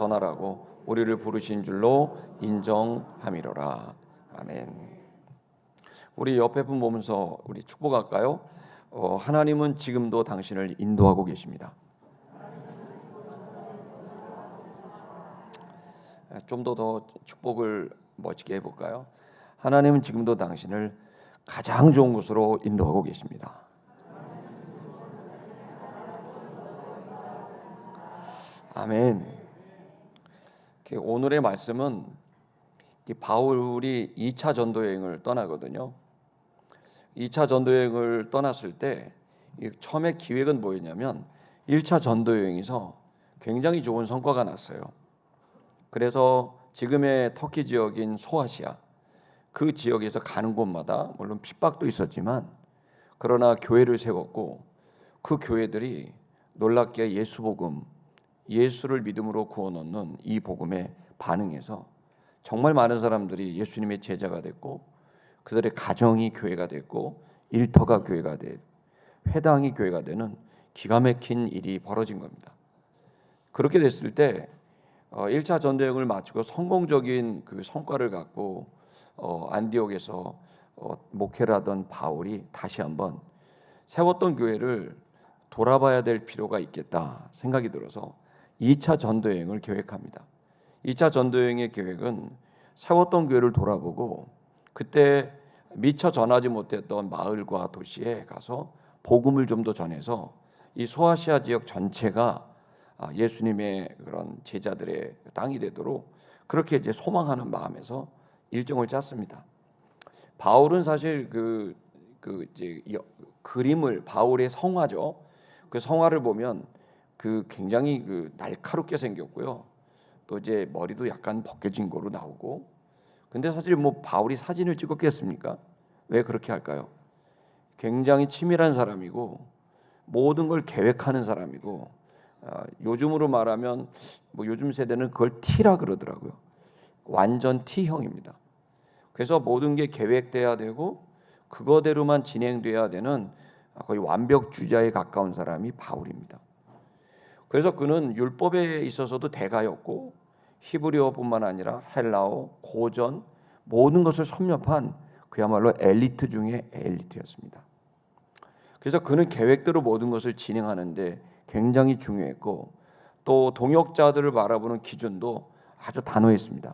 전하라고 우리를 부르신 줄로 인정함이로라. 아멘. 우리 옆에 분 보면서 우리 축복할까요? 하나님은 지금도 당신을 인도하고 계십니다. 좀 더 축복을 멋지게 해볼까요? 하나님은 지금도 당신을 가장 좋은 곳으로 인도하고 계십니다. 아멘. 오늘의 말씀은 바울이 2차 전도 여행을 떠나거든요. 2차 전도 여행을 떠났을 때 처음에 기획은 뭐였냐면 1차 전도 여행에서 굉장히 좋은 성과가 났어요. 그래서 지금의 터키 지역인 소아시아 그 지역에서 가는 곳마다 물론 핍박도 있었지만 그러나 교회를 세웠고 그 교회들이 놀랍게 예수복음, 예수를 믿음으로 구원 얻는 이 복음에 반응해서 정말 많은 사람들이 예수님의 제자가 됐고 그들의 가정이 교회가 됐고 일터가 교회가 돼 회당이 교회가 되는 기가 막힌 일이 벌어진 겁니다. 그렇게 됐을 때 1차 전도여행을 마치고 성공적인 그 성과를 갖고 안디옥에서 목회를 하던 바울이 다시 한번 세웠던 교회를 돌아봐야 될 필요가 있겠다 생각이 들어서 2차 전도여행을 계획합니다. 2차 전도여행의 계획은 세웠던 교회를 돌아보고 그때 미처 전하지 못했던 마을과 도시에 가서 복음을 좀 더 전해서 이 소아시아 지역 전체가 예수님의 그런 제자들의 땅이 되도록 그렇게 이제 소망하는 마음에서 일정을 짰습니다. 바울은 사실 이제 그림을 바울의 성화죠. 그 성화를 보면 굉장히 날카롭게 생겼고요. 또 이제 머리도 약간 벗겨진 거로 나오고. 근데 사실 바울이 사진을 찍었겠습니까? 왜 그렇게 할까요? 굉장히 치밀한 사람이고 모든 걸 계획하는 사람이고 요즘으로 말하면 요즘 세대는 그걸 T라 그러더라고요. 완전 T형입니다. 그래서 모든 게 계획돼야 되고 그거대로만 진행돼야 되는 거의 완벽주의자에 가까운 사람이 바울입니다. 그래서 그는 율법에 있어서도 대가였고 히브리어뿐만 아니라 헬라어, 고전 모든 것을 섭렵한 그야말로 엘리트 중에 엘리트였습니다. 그래서 그는 계획대로 모든 것을 진행하는데 굉장히 중요했고 또 동역자들을 바라보는 기준도 아주 단호했습니다.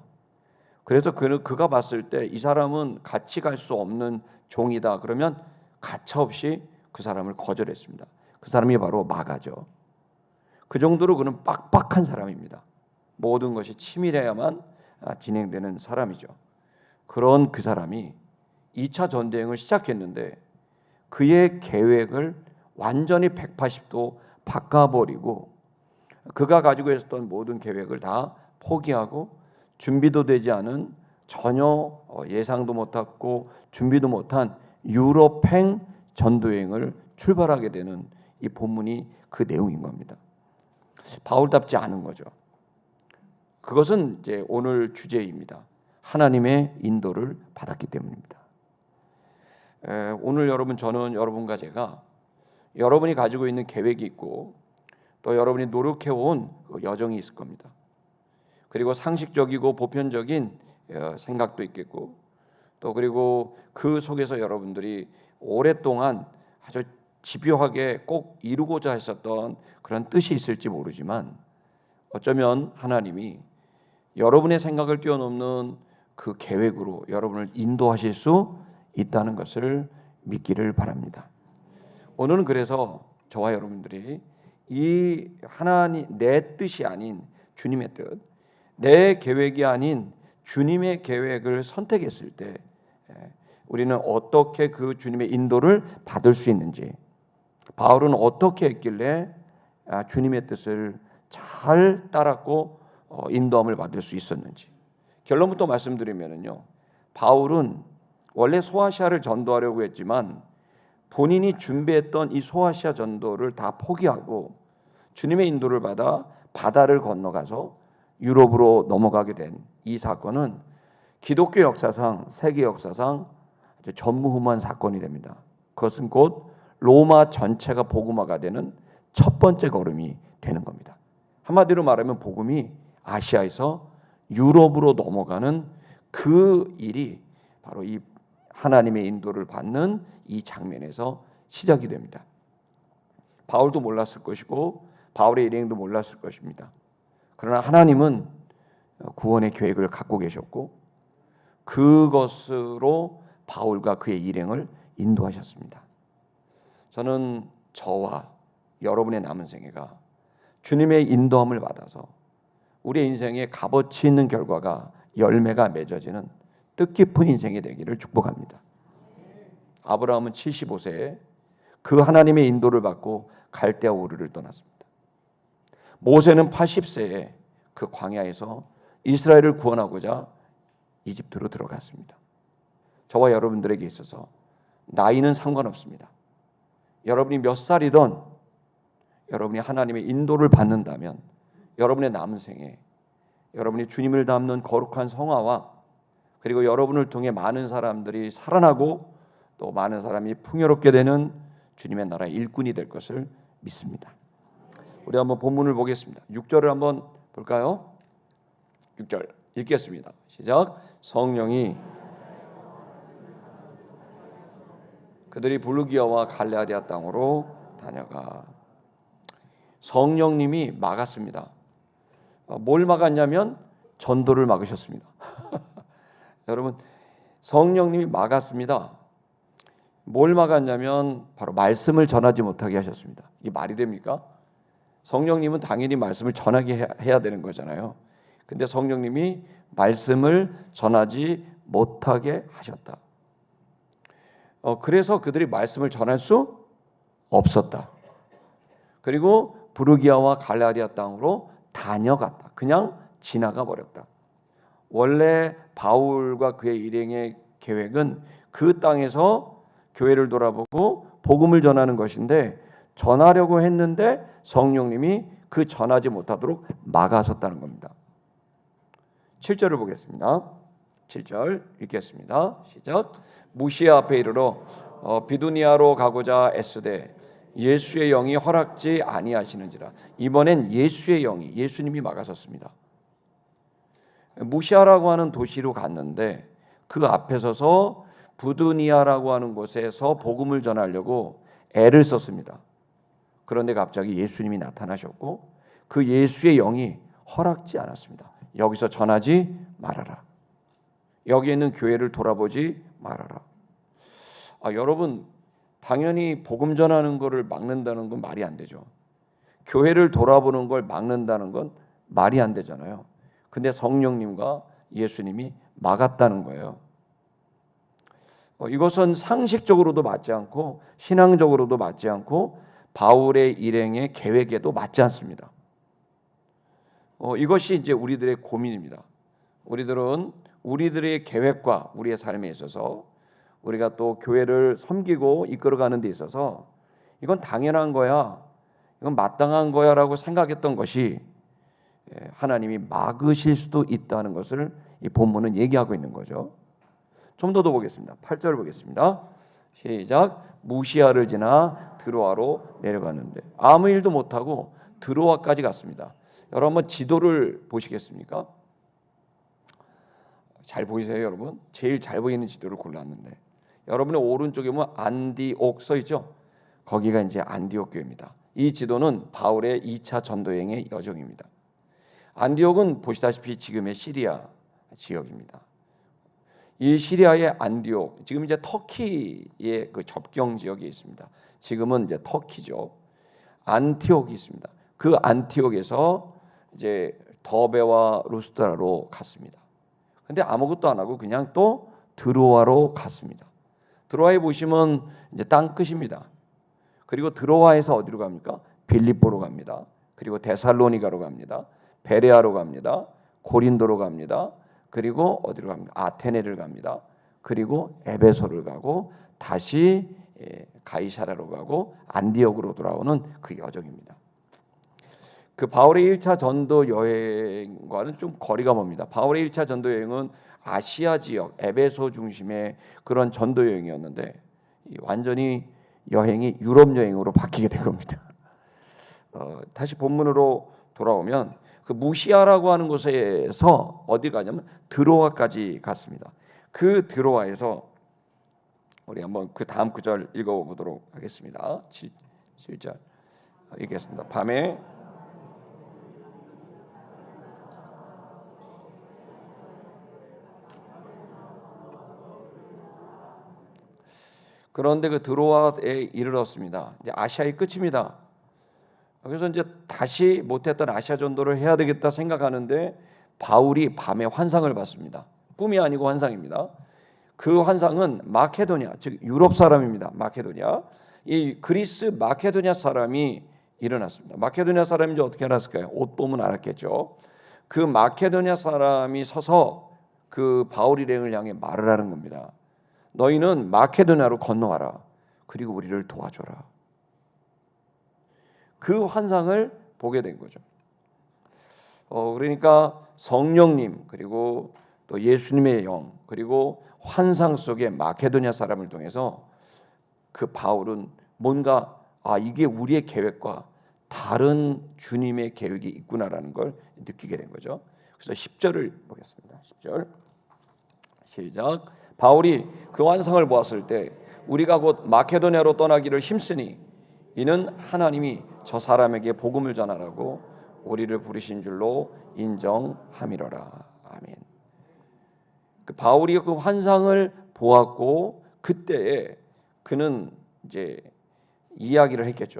그래서 그가 봤을 때 이 사람은 같이 갈 수 없는 종이다 그러면 가차없이 그 사람을 거절했습니다. 그 사람이 바로 마가죠. 그 정도로 그는 빡빡한 사람입니다. 모든 것이 치밀해야만 진행되는 사람이죠. 그런 그 사람이 2차 전대행을 시작했는데 그의 계획을 완전히 180도 바꿔버리고 그가 가지고 있었던 모든 계획을 다 포기하고 준비도 되지 않은 전혀 예상도 못했고 준비도 못한 유럽행 전도여행을 출발하게 되는 이 본문이 그 내용인 겁니다. 바울답지 않은 거죠. 그것은 이제 오늘 주제입니다. 하나님의 인도를 받았기 때문입니다. 오늘 저는 여러분과 제가 여러분이 가지고 있는 계획이 있고 또 여러분이 노력해온 여정이 있을 겁니다. 그리고 상식적이고 보편적인 생각도 있겠고 또 그리고 그 속에서 여러분들이 오랫동안 아주 집요하게 꼭 이루고자 했었던 그런 뜻이 있을지 모르지만 어쩌면 하나님이 여러분의 생각을 뛰어넘는 그 계획으로 여러분을 인도하실 수 있다는 것을 믿기를 바랍니다. 오늘은 그래서 저와 여러분들이 이 하나님 내 뜻이 아닌 주님의 뜻, 내 계획이 아닌 주님의 계획을 선택했을 때 우리는 어떻게 그 주님의 인도를 받을 수 있는지, 바울은 어떻게 했길래 주님의 뜻을 잘 따랐고 인도함을 받을 수 있었는지 결론부터 말씀드리면요, 바울은 원래 소아시아를 전도하려고 했지만 본인이 준비했던 이 소아시아 전도를 다 포기하고 주님의 인도를 받아 바다를 건너가서 유럽으로 넘어가게 된 이 사건은 기독교 역사상, 세계 역사상 아주 전무후무한 사건이 됩니다. 그것은 곧 로마 전체가 복음화가 되는 첫 번째 걸음이 되는 겁니다. 한마디로 말하면 복음이 아시아에서 유럽으로 넘어가는 그 일이 바로 이 하나님의 인도를 받는 이 장면에서 시작이 됩니다. 바울도 몰랐을 것이고 바울의 일행도 몰랐을 것입니다. 그러나 하나님은 구원의 계획을 갖고 계셨고 그것으로 바울과 그의 일행을 인도하셨습니다. 저는 저와 여러분의 남은 생애가 주님의 인도함을 받아서 우리의 인생에 값어치 있는 결과가 열매가 맺어지는 뜻깊은 인생이 되기를 축복합니다. 아브라함은 75세에 그 하나님의 인도를 받고 갈대아 우르를 떠났습니다. 모세는 80세에 그 광야에서 이스라엘을 구원하고자 이집트로 들어갔습니다. 저와 여러분들에게 있어서 나이는 상관없습니다. 여러분이 몇 살이든 여러분이 하나님의 인도를 받는다면 여러분의 남은 생에 여러분이 주님을 닮는 거룩한 성화와 그리고 여러분을 통해 많은 사람들이 살아나고 또 많은 사람이 풍요롭게 되는 주님의 나라의 일꾼이 될 것을 믿습니다. 우리 한번 본문을 보겠습니다. 6절을 한번 볼까요? 6절 읽겠습니다. 시작. 성령이 그들이 블루기아와 갈레아디아 땅으로 다녀가. 성령님이 막았습니다. 뭘 막았냐면 전도를 막으셨습니다. 여러분, 성령님이 막았습니다. 뭘 막았냐면 바로 말씀을 전하지 못하게 하셨습니다. 이게 말이 됩니까? 성령님은 당연히 말씀을 전하게 해야 되는 거잖아요. 근데 성령님이 말씀을 전하지 못하게 하셨다. 그래서 그들이 말씀을 전할 수 없었다. 그리고 부르기아와 갈라디아 땅으로 다녀갔다. 그냥 지나가 버렸다. 원래 바울과 그의 일행의 계획은 그 땅에서 교회를 돌아보고 복음을 전하는 것인데 전하려고 했는데 성령님이 그 전하지 못하도록 막아섰다는 겁니다. 7절을 보겠습니다. 7절 읽겠습니다. 시작. 무시아 앞에 이르러 비두니아로 가고자 애쓰되 예수의 영이 허락지 아니하시는지라. 이번엔 예수의 영이, 예수님이 막아섰습니다. 무시아라고 하는 도시로 갔는데 그 앞에 서서 부두니아라고 하는 곳에서 복음을 전하려고 애를 썼습니다. 그런데 갑자기 예수님이 나타나셨고 그 예수의 영이 허락지 않았습니다. 여기서 전하지 말아라. 여기 있는 교회를 돌아보지 말아라. 여러분, 당연히 복음 전하는 것을 막는다는 건 말이 안 되죠. 교회를 돌아보는 걸 막는다는 건 말이 안 되잖아요. 근데 성령님과 예수님이 막았다는 거예요. 이것은 상식적으로도 맞지 않고 신앙적으로도 맞지 않고 바울의 일행의 계획에도 맞지 않습니다. 이것이 이제 우리들의 고민입니다. 우리들은 우리들의 계획과 우리의 삶에 있어서 우리가 또 교회를 섬기고 이끌어가는 데 있어서 이건 당연한 거야, 이건 마땅한 거야라고 생각했던 것이 하나님이 막으실 수도 있다는 것을 이 본문은 얘기하고 있는 거죠. 좀 더 보겠습니다. 8절 보겠습니다. 시작. 무시아를 지나 드로아로 내려가는데 아무 일도 못하고 드로아까지 갔습니다. 여러분 한번 지도를 보시겠습니까? 잘 보이세요, 여러분? 제일 잘 보이는 지도를 골랐는데 여러분의 오른쪽에 보면 안디옥 써 있죠? 거기가 이제 안디옥 교회입니다. 이 지도는 바울의 2차 전도여행의 여정입니다. 안디옥은 보시다시피 지금의 시리아 지역입니다. 이 시리아의 안디옥, 지금 이제 터키의 그 접경 지역에 있습니다. 지금은 이제 터키죠. 안티옥이 있습니다. 그 안티옥에서 이제 더베와 루스트라로 갔습니다. 근데 아무것도 안 하고 그냥 또 드로아로 갔습니다. 드로아에 보시면 이제 땅 끝입니다. 그리고 드로아에서 어디로 갑니까? 빌립보로 갑니다. 그리고 데살로니가로 갑니다. 베레아로 갑니다. 고린도로 갑니다. 그리고 어디로 갑니까? 아테네를 갑니다. 그리고 에베소를 가고 다시 가이사라로 가고 안디옥으로 돌아오는 그 여정입니다. 그 바울의 1차 전도 여행과는 좀 거리가 멉니다. 바울의 1차 전도 여행은 아시아 지역 에베소 중심의 그런 전도 여행이었는데 완전히 여행이 유럽 여행으로 바뀌게 된 겁니다. 다시 본문으로 돌아오면 그 무시아라고 하는 곳에서 어디 가냐면 드로아까지 갔습니다. 그 드로아에서 우리 한번 그 다음 구절 읽어보도록 하겠습니다. 7절 읽겠습니다. 밤에 그런데 그 드로아에 이르렀습니다. 이제 아시아의 끝입니다. 그래서 이제 다시 못했던 아시아 전도를 해야 되겠다 생각하는데 바울이 밤에 환상을 봤습니다. 꿈이 아니고 환상입니다. 그 환상은 마케도냐, 즉 유럽 사람입니다. 마케도냐, 이 그리스 마케도냐 사람이 일어났습니다. 마케도냐 사람인지 어떻게 알았을까요? 옷 보면 알았겠죠. 그 마케도냐 사람이 서서 그 바울 일행을 향해 말을 하는 겁니다. 너희는 마케도냐로 건너와라. 그리고 우리를 도와줘라. 그 환상을 보게 된 거죠. 그러니까 성령님 그리고 또 예수님의 영 그리고 환상 속의 마케도냐 사람을 통해서 그 바울은 뭔가 이게 우리의 계획과 다른 주님의 계획이 있구나라는 걸 느끼게 된 거죠. 그래서 10절을 보겠습니다. 10절 시작. 바울이 그 환상을 보았을 때 우리가 곧 마케도냐로 떠나기를 힘쓰니 이는 하나님이 저 사람에게 복음을 전하라고 우리를 부르신 줄로 인정함이로라. 아멘. 그 바울이 그 환상을 보았고 그때에 그는 이제 이야기를 했겠죠.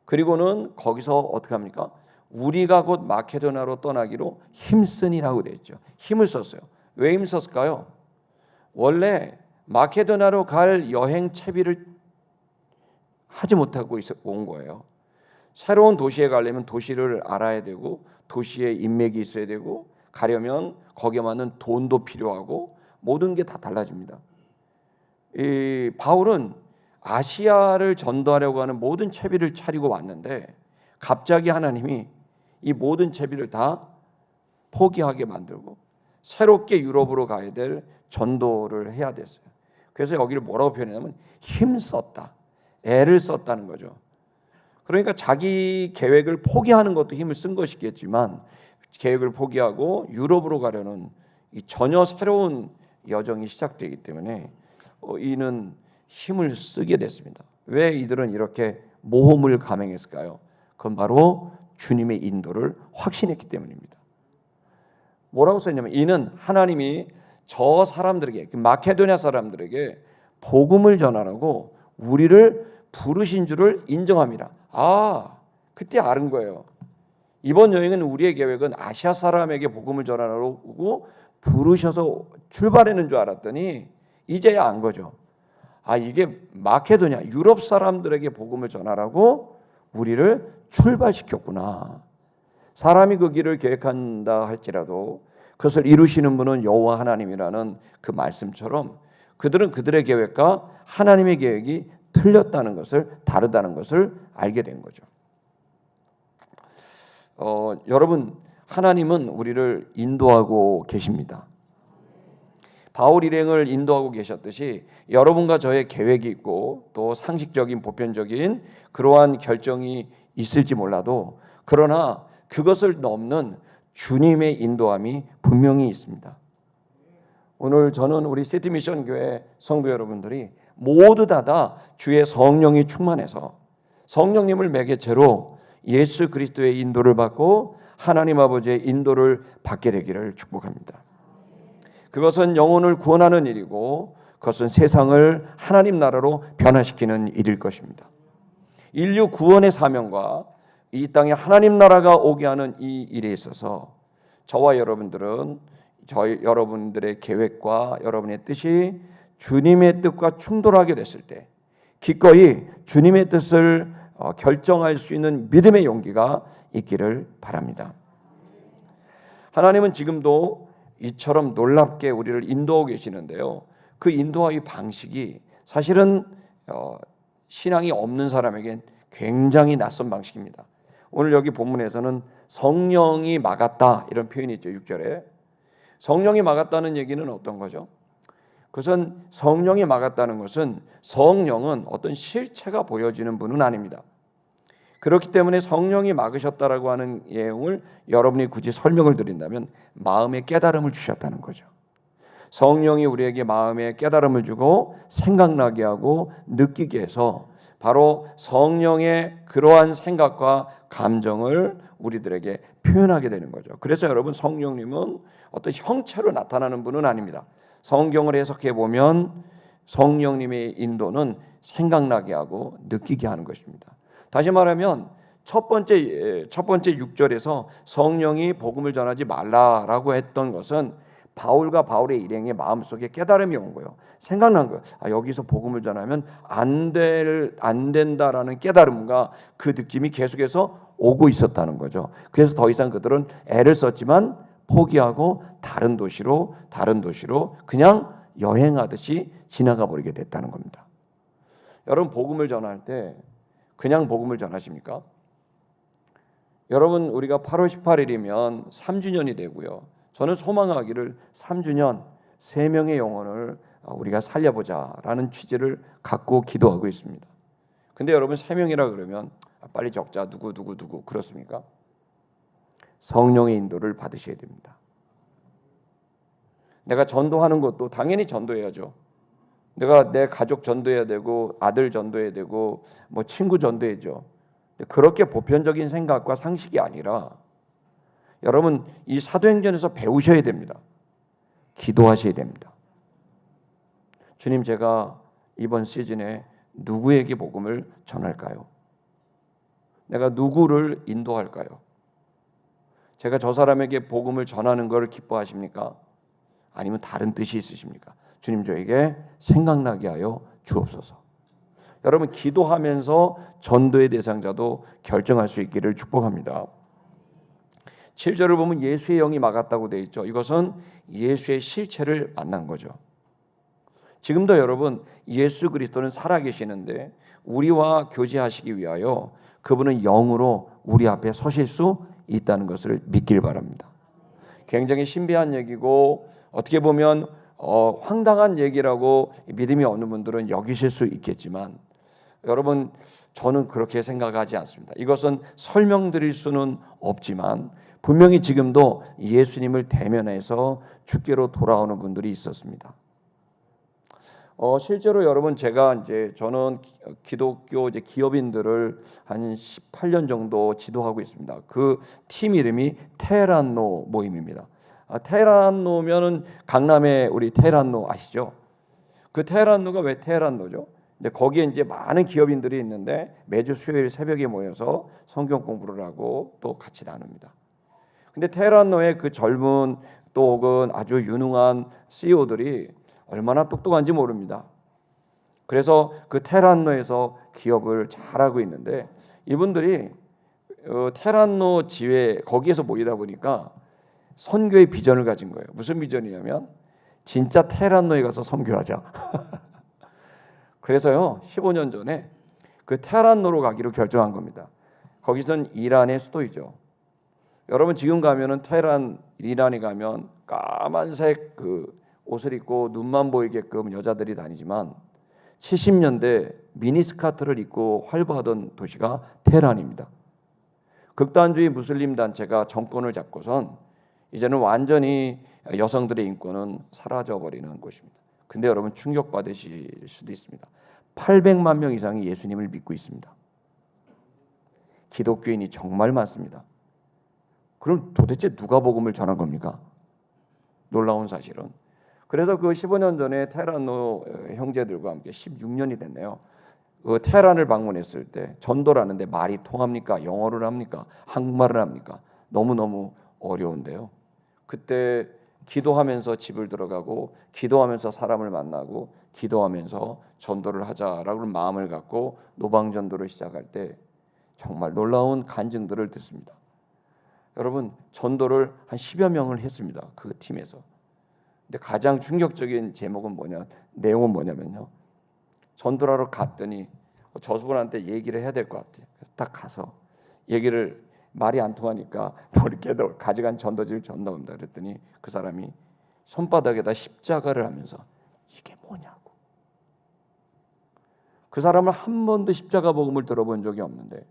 그리고는 거기서 어떻게 합니까? 우리가 곧 마케도냐로 떠나기로 힘쓰니라고 되어 있죠. 힘을 썼어요. 왜 힘썼을까요? 원래 마케도냐로 갈 여행 채비를 하지 못하고 온 거예요. 새로운 도시에 가려면 도시를 알아야 되고 도시에 인맥이 있어야 되고 가려면 거기에 맞는 돈도 필요하고 모든 게 다 달라집니다. 이 바울은 아시아를 전도하려고 하는 모든 채비를 차리고 왔는데 갑자기 하나님이 이 모든 채비를 다 포기하게 만들고 새롭게 유럽으로 가야 될 전도를 해야 됐어요. 그래서 여기를 뭐라고 표현하냐면 힘썼다. 애를 썼다는 거죠. 그러니까 자기 계획을 포기하는 것도 힘을 쓴 것이겠지만 계획을 포기하고 유럽으로 가려는 이 전혀 새로운 여정이 시작되기 때문에 이는 힘을 쓰게 됐습니다. 왜 이들은 이렇게 모험을 감행했을까요? 그건 바로 주님의 인도를 확신했기 때문입니다. 뭐라고 썼냐면 이는 하나님이 저 사람들에게 마케도냐 사람들에게 복음을 전하라고 우리를 부르신 줄을 인정합니다. 그때 알은 거예요. 이번 여행은 우리의 계획은 아시아 사람에게 복음을 전하라고 부르셔서 출발했는 줄 알았더니 이제야 안 거죠. 이게 마케도냐 유럽 사람들에게 복음을 전하라고 우리를 출발시켰구나. 사람이 그 길을 계획한다 할지라도 그것을 이루시는 분은 여호와 하나님이라는 그 말씀처럼 그들은 그들의 계획과 하나님의 계획이 틀렸다는 것을 다르다는 것을 알게 된 거죠. 여러분 하나님은 우리를 인도하고 계십니다. 바울 일행을 인도하고 계셨듯이 여러분과 저의 계획이 있고 또 상식적인 보편적인 그러한 결정이 있을지 몰라도 그러나 그것을 넘는 주님의 인도함이 분명히 있습니다. 오늘 저는 우리 시티미션 교회 성도 여러분들이 모두 다 주의 성령이 충만해서 성령님을 매개체로 예수 그리스도의 인도를 받고 하나님 아버지의 인도를 받게 되기를 축복합니다. 그것은 영혼을 구원하는 일이고 그것은 세상을 하나님 나라로 변화시키는 일일 것입니다. 인류 구원의 사명과 이 땅에 하나님 나라가 오게 하는 이 일에 있어서 저와 여러분들은 여러분들의 계획과 여러분의 뜻이 주님의 뜻과 충돌하게 됐을 때 기꺼이 주님의 뜻을 결정할 수 있는 믿음의 용기가 있기를 바랍니다. 하나님은 지금도 이처럼 놀랍게 우리를 인도하고 계시는데요. 그 인도의 방식이 사실은 신앙이 없는 사람에겐 굉장히 낯선 방식입니다. 오늘 여기 본문에서는 성령이 막았다 이런 표현이 있죠. 6절에 성령이 막았다는 얘기는 어떤 거죠? 그것은 성령이 막았다는 것은 성령은 어떤 실체가 보여지는 분은 아닙니다. 그렇기 때문에 성령이 막으셨다라고 하는 내용을 여러분이 굳이 설명을 드린다면 마음의 깨달음을 주셨다는 거죠. 성령이 우리에게 마음의 깨달음을 주고 생각나게 하고 느끼게 해서 바로 성령의 그러한 생각과 감정을 우리들에게 표현하게 되는 거죠. 그래서 여러분, 성령님은 어떤 형체로 나타나는 분은 아닙니다. 성경을 해석해 보면 성령님의 인도는 생각나게 하고 느끼게 하는 것입니다. 다시 말하면 첫 번째 6절에서 성령이 복음을 전하지 말라라고 했던 것은 바울과 바울의 일행의 마음속에 깨달음이 온 거예요. 생각난 거예요. 여기서 복음을 전하면 안 된다라는 깨달음과 그 느낌이 계속해서 오고 있었다는 거죠. 그래서 더 이상 그들은 애를 썼지만 포기하고 다른 도시로 그냥 여행하듯이 지나가 버리게 됐다는 겁니다. 여러분, 복음을 전할 때 그냥 복음을 전하십니까? 여러분, 우리가 8월 18일이면 3주년이 되고요. 저는 소망하기를 3주년 3명의 영혼을 우리가 살려보자라는 취지를 갖고 기도하고 있습니다. 근데 여러분, 3명이라 그러면 빨리 적자 누구 그렇습니까? 성령의 인도를 받으셔야 됩니다. 내가 전도하는 것도 당연히 전도해야죠. 내가 내 가족 전도해야 되고 아들 전도해야 되고 뭐 친구 전도해야죠. 그렇게 보편적인 생각과 상식이 아니라 여러분, 이 사도행전에서 배우셔야 됩니다. 기도하셔야 됩니다. 주님, 제가 이번 시즌에 누구에게 복음을 전할까요? 내가 누구를 인도할까요? 제가 저 사람에게 복음을 전하는 걸 기뻐하십니까? 아니면 다른 뜻이 있으십니까? 주님, 저에게 생각나게 하여 주옵소서. 여러분, 기도하면서 전도의 대상자도 결정할 수 있기를 축복합니다. 7절을 보면 예수의 영이 막았다고 되어 있죠. 이것은 예수의 실체를 만난 거죠. 지금도 여러분, 예수 그리스도는 살아계시는데 우리와 교제하시기 위하여 그분은 영으로 우리 앞에 서실 수 있다는 것을 믿길 바랍니다. 굉장히 신비한 얘기고 어떻게 보면 황당한 얘기라고 믿음이 없는 분들은 여기실 수 있겠지만 여러분, 저는 그렇게 생각하지 않습니다. 이것은 설명드릴 수는 없지만 분명히 지금도 예수님을 대면해서 주께로 돌아오는 분들이 있었습니다. 실제로 여러분, 저는 기독교 기업인들을 한 18년 정도 지도하고 있습니다. 그 팀 이름이 테헤란노 모임입니다. 테헤란노면은 강남에 우리 테헤란노 아시죠? 그 테헤란노가 왜 테헤란노죠? 근데 거기에 이제 많은 기업인들이 있는데 매주 수요일 새벽에 모여서 성경 공부를 하고 또 같이 나눕니다. 근데 테헤란노의 그 젊은 또 혹은 아주 유능한 CEO들이 얼마나 똑똑한지 모릅니다. 그래서 그 테헤란노에서 기업을 잘하고 있는데 이분들이 테헤란노 지회 거기에서 모이다 보니까 선교의 비전을 가진 거예요. 무슨 비전이냐면 진짜 테헤란노에 가서 선교하자. 그래서요, 15년 전에 그 테헤란노로 가기로 결정한 겁니다. 거기선 이란의 수도이죠. 여러분, 지금 가면은 테헤란 이란에 가면 까만색 그 옷을 입고 눈만 보이게끔 여자들이 다니지만 70년대 미니스커트를 입고 활보하던 도시가 테헤란입니다. 극단주의 무슬림 단체가 정권을 잡고선 이제는 완전히 여성들의 인권은 사라져버리는 곳입니다. 근데 여러분, 충격받으실 수도 있습니다. 800만 명 이상이 예수님을 믿고 있습니다. 기독교인이 정말 많습니다. 그럼 도대체 누가 복음을 전한 겁니까? 놀라운 사실은. 그래서 그 15년 전에 테헤란노 형제들과 함께 16년이 됐네요. 그 테헤란을 방문했을 때 전도라는데 말이 통합니까? 영어를 합니까? 한국말을 합니까? 너무너무 어려운데요. 그때 기도하면서 집을 들어가고 기도하면서 사람을 만나고 기도하면서 전도를 하자라고 마음을 갖고 노방전도를 시작할 때 정말 놀라운 간증들을 듣습니다. 여러분, 전도를 한 10여 명을 했습니다. 그 팀에서. 근데 가장 충격적인 내용은 뭐냐면요. 전도를 하러 갔더니 저분한테 얘기를 해야 될 것 같아요. 딱 가서 말이 안 통하니까 이렇게도 가져간 전도지를 전달합니다. 그랬더니 그 사람이 손바닥에다 십자가를 하면서 이게 뭐냐고. 그 사람은 한 번도 십자가 복음을 들어본 적이 없는데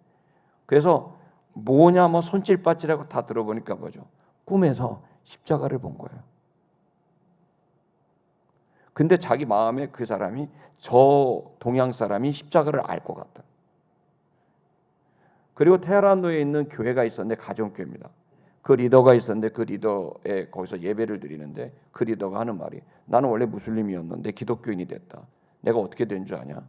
그래서 뭐냐 뭐 손질바지라고 다 들어보니까 뭐죠? 꿈에서 십자가를 본 거예요. 근데 자기 마음에 그 사람이 저 동양 사람이 십자가를 알 것 같다. 그리고 테헤란로에 있는 교회가 있었는데 가정교회입니다. 그 리더가 있었는데 그 리더에 거기서 예배를 드리는데 그 리더가 하는 말이 나는 원래 무슬림이었는데 기독교인이 됐다. 내가 어떻게 된 줄 아냐?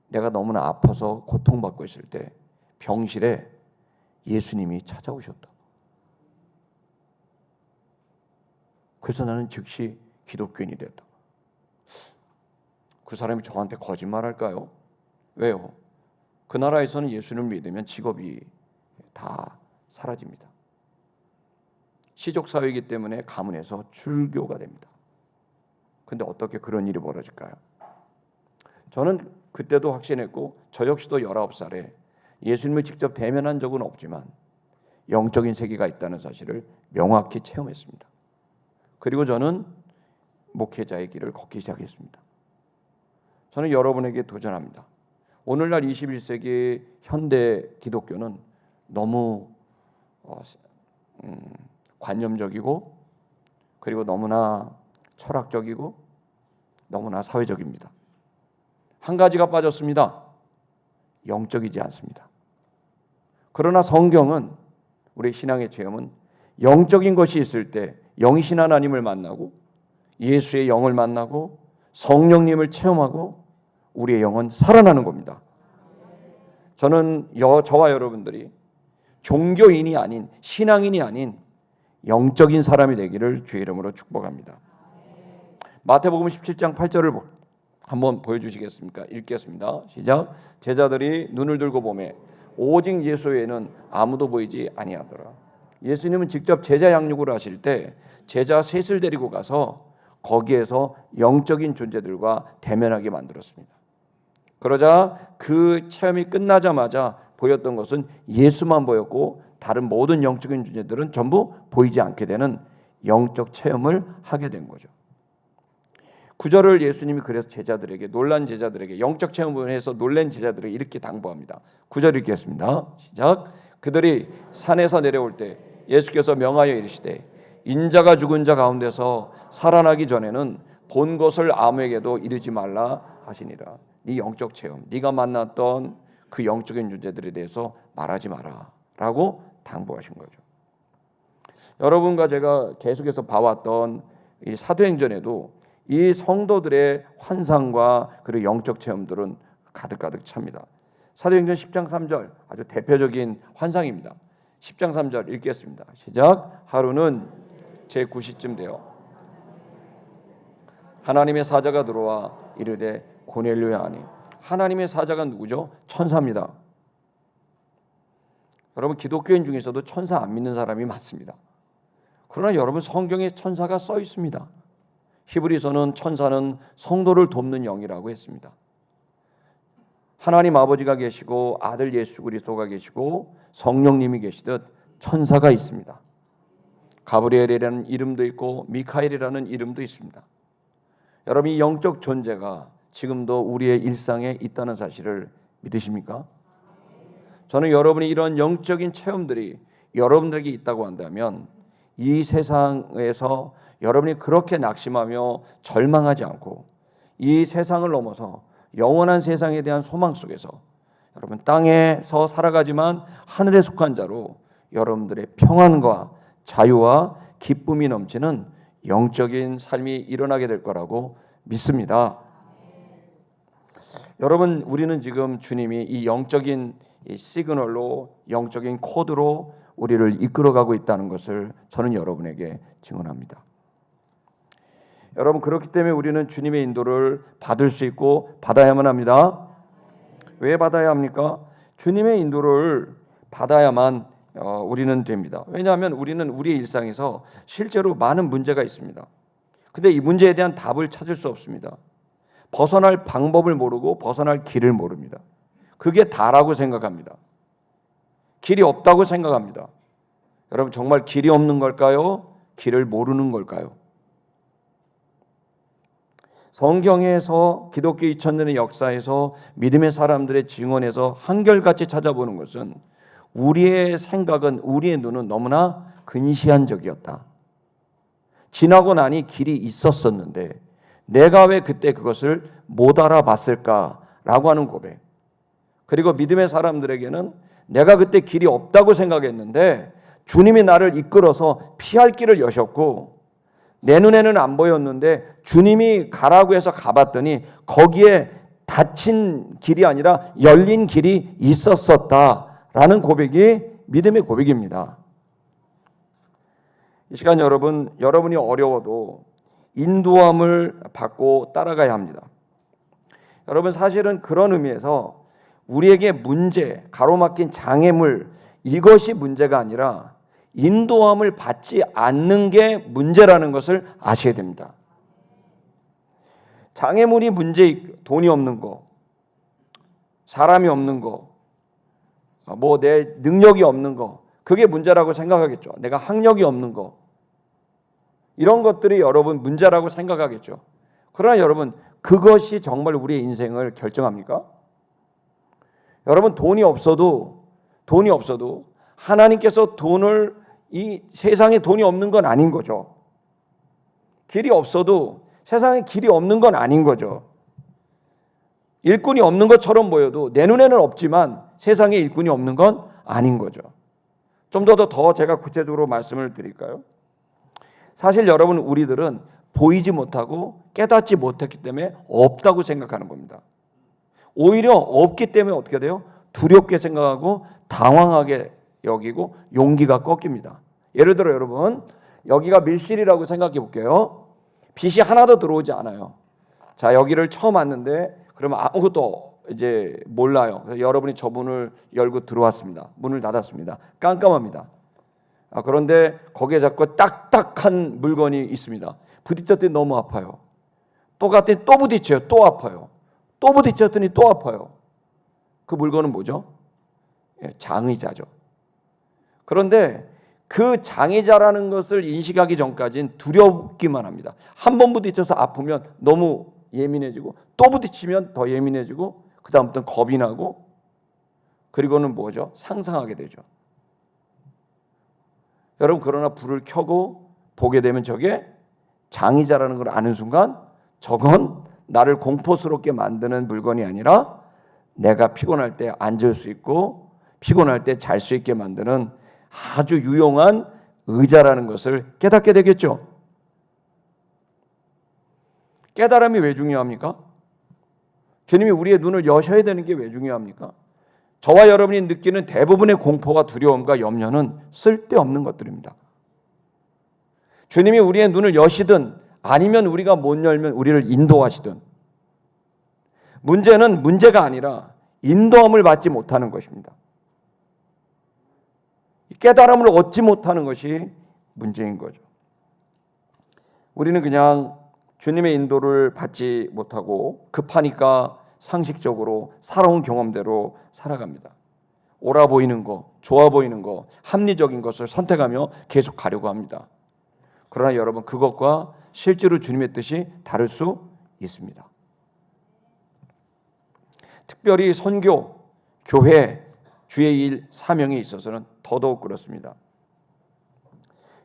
내가 너무나 아파서 고통받고 있을 때 병실에 예수님이 찾아오셨다. 그래서 나는 즉시 기독교인이 됐다. 그 사람이 저한테 거짓말할까요? 왜요? 그 나라에서는 예수님을 믿으면 직업이 다 사라집니다. 시족사회이기 때문에 가문에서 출교가 됩니다. 근데 어떻게 그런 일이 벌어질까요? 저는 그때도 확신했고 저 역시도 19살에 예수님을 직접 대면한 적은 없지만 영적인 세계가 있다는 사실을 명확히 체험했습니다. 그리고 저는 목회자의 길을 걷기 시작했습니다. 저는 여러분에게 도전합니다. 오늘날 21세기 현대 기독교는 너무 관념적이고 그리고 너무나 철학적이고 너무나 사회적입니다. 한 가지가 빠졌습니다. 영적이지 않습니다. 그러나 성경은 우리 신앙의 체험은 영적인 것이 있을 때 영이신 하나님을 만나고 예수의 영을 만나고 성령님을 체험하고 우리의 영은 살아나는 겁니다. 저는 저와 여러분들이 종교인이 아닌 신앙인이 아닌 영적인 사람이 되기를 주의 이름으로 축복합니다. 마태복음 17장 8절을 한번 보여주시겠습니까? 읽겠습니다. 시작. 제자들이 눈을 들고 보매 오직 예수 외에는 아무도 보이지 아니하더라. 예수님은 직접 제자 양육을 하실 때 제자 셋을 데리고 가서 거기에서 영적인 존재들과 대면하게 만들었습니다. 그러자 그 체험이 끝나자마자 보였던 것은 예수만 보였고 다른 모든 영적인 존재들은 전부 보이지 않게 되는 영적 체험을 하게 된 거죠. 9절을 예수님이 그래서 제자들에게 놀란 제자들에게 영적 체험을 해서 놀란 제자들에게 이렇게 당부합니다. 9절 읽겠습니다. 시작. 그들이 산에서 내려올 때 예수께서 명하여 이르시되 인자가 죽은 자 가운데서 살아나기 전에는 본 것을 아무에게도 이르지 말라 하시니라. 네 영적 체험, 네가 만났던 그 영적인 존재들에 대해서 말하지 마라 라고 당부하신 거죠. 여러분과 제가 계속해서 봐왔던 이 사도행전에도 이 성도들의 환상과 그리고 영적 체험들은 가득가득 찹니다. 사도행전 10장 3절 아주 대표적인 환상입니다. 10장 3절 읽겠습니다. 시작. 하루는 제9시쯤 되어 하나님의 사자가 들어와 이르되 고넬료야 하니. 하나님의 사자가 누구죠? 천사입니다. 여러분 기독교인 중에서도 천사 안 믿는 사람이 많습니다. 그러나 여러분 성경에 천사가 써 있습니다. 히브리서는 천사는 성도를 돕는 영이라고 했습니다. 하나님 아버지가 계시고 아들 예수 그리스도가 계시고 성령님이 계시듯 천사가 있습니다. 가브리엘이라는 이름도 있고 미카엘이라는 이름도 있습니다. 여러분 이 영적 존재가 지금도 우리의 일상에 있다는 사실을 믿으십니까? 저는 여러분이 이런 영적인 체험들이 여러분들에게 있다고 한다면 이 세상에서 여러분이 그렇게 낙심하며 절망하지 않고 이 세상을 넘어서 영원한 세상에 대한 소망 속에서 여러분 땅에서 살아가지만 하늘에 속한 자로 여러분들의 평안과 자유와 기쁨이 넘치는 영적인 삶이 일어나게 될 거라고 믿습니다. 여러분 우리는 지금 주님이 이 영적인 시그널로 영적인 코드로 우리를 이끌어가고 있다는 것을 저는 여러분에게 증언합니다. 여러분 그렇기 때문에 우리는 주님의 인도를 받을 수 있고 받아야만 합니다. 왜 받아야 합니까? 주님의 인도를 받아야만 우리는 됩니다. 왜냐하면 우리는 우리의 일상에서 실제로 많은 문제가 있습니다. 근데 이 문제에 대한 답을 찾을 수 없습니다. 벗어날 방법을 모르고 벗어날 길을 모릅니다. 그게 다라고 생각합니다. 길이 없다고 생각합니다. 여러분 정말 길이 없는 걸까요? 길을 모르는 걸까요? 성경에서 기독교 2000년의 역사에서 믿음의 사람들의 증언에서 한결같이 찾아보는 것은 우리의 생각은, 우리의 눈은 너무나 근시안적이었다. 지나고 나니 길이 있었었는데 내가 왜 그때 그것을 못 알아봤을까라고 하는 고백. 그리고 믿음의 사람들에게는 내가 그때 길이 없다고 생각했는데 주님이 나를 이끌어서 피할 길을 여셨고, 내 눈에는 안 보였는데 주님이 가라고 해서 가봤더니 거기에 닫힌 길이 아니라 열린 길이 있었었다라는 고백이 믿음의 고백입니다. 이 시간 여러분이 어려워도 인도함을 받고 따라가야 합니다. 여러분, 사실은 그런 의미에서 우리에게 문제, 가로막힌 장애물, 이것이 문제가 아니라 인도함을 받지 않는 게 문제라는 것을 아셔야 됩니다. 장애물이 문제, 돈이 없는 거, 사람이 없는 거, 뭐 내 능력이 없는 거, 그게 문제라고 생각하겠죠. 내가 학력이 없는 거, 이런 것들이 여러분 문제라고 생각하겠죠. 그러나 여러분, 그것이 정말 우리의 인생을 결정합니까? 여러분, 돈이 없어도 하나님께서 돈을, 이 세상에 돈이 없는 건 아닌 거죠. 길이 없어도 세상에 길이 없는 건 아닌 거죠. 일꾼이 없는 것처럼 보여도 내 눈에는 없지만 세상에 일꾼이 없는 건 아닌 거죠. 좀 더 제가 구체적으로 말씀을 드릴까요? 사실 여러분, 우리들은 보이지 못하고 깨닫지 못했기 때문에 없다고 생각하는 겁니다. 오히려 없기 때문에 어떻게 돼요? 두렵게 생각하고 당황하게 여기고 용기가 꺾입니다. 예를 들어 여러분, 여기가 밀실이라고 생각해 볼게요. 빛이 하나도 들어오지 않아요. 자, 여기를 처음 왔는데 그러면 아무것도 이제 몰라요. 그래서 여러분이 저 문을 열고 들어왔습니다. 문을 닫았습니다. 깜깜합니다. 그런데 거기에 자꾸 딱딱한 물건이 있습니다. 부딪혔더니 너무 아파요. 또 갔더니 또 부딪혀요. 또 아파요. 또 부딪혔더니 또 아파요. 그 물건은 뭐죠? 장의자죠. 그런데 그 장의자라는 것을 인식하기 전까지는 두렵기만 합니다. 한 번 부딪혀서 아프면 너무 예민해지고, 또 부딪히면 더 예민해지고, 그 다음부터는 겁이 나고, 그리고는 뭐죠? 상상하게 되죠. 여러분, 그러나 불을 켜고 보게 되면 저게 장의자라는 걸 아는 순간 저건 나를 공포스럽게 만드는 물건이 아니라 내가 피곤할 때 앉을 수 있고 피곤할 때 잘 수 있게 만드는 아주 유용한 의자라는 것을 깨닫게 되겠죠. 깨달음이 왜 중요합니까? 주님이 우리의 눈을 여셔야 되는 게 왜 중요합니까? 저와 여러분이 느끼는 대부분의 공포와 두려움과 염려는 쓸데없는 것들입니다. 주님이 우리의 눈을 여시든 아니면 우리가 못 열면 우리를 인도하시든, 문제는 문제가 아니라 인도함을 받지 못하는 것입니다. 깨달음을 얻지 못하는 것이 문제인 거죠. 우리는 그냥 주님의 인도를 받지 못하고 급하니까 상식적으로 살아온 경험대로 살아갑니다. 옳아 보이는 거, 좋아 보이는 거, 합리적인 것을 선택하며 계속 가려고 합니다. 그러나 여러분, 그것과 실제로 주님의 뜻이 다를 수 있습니다. 특별히 선교, 교회, 주의 일, 사명에 있어서는 더더욱 그렇습니다.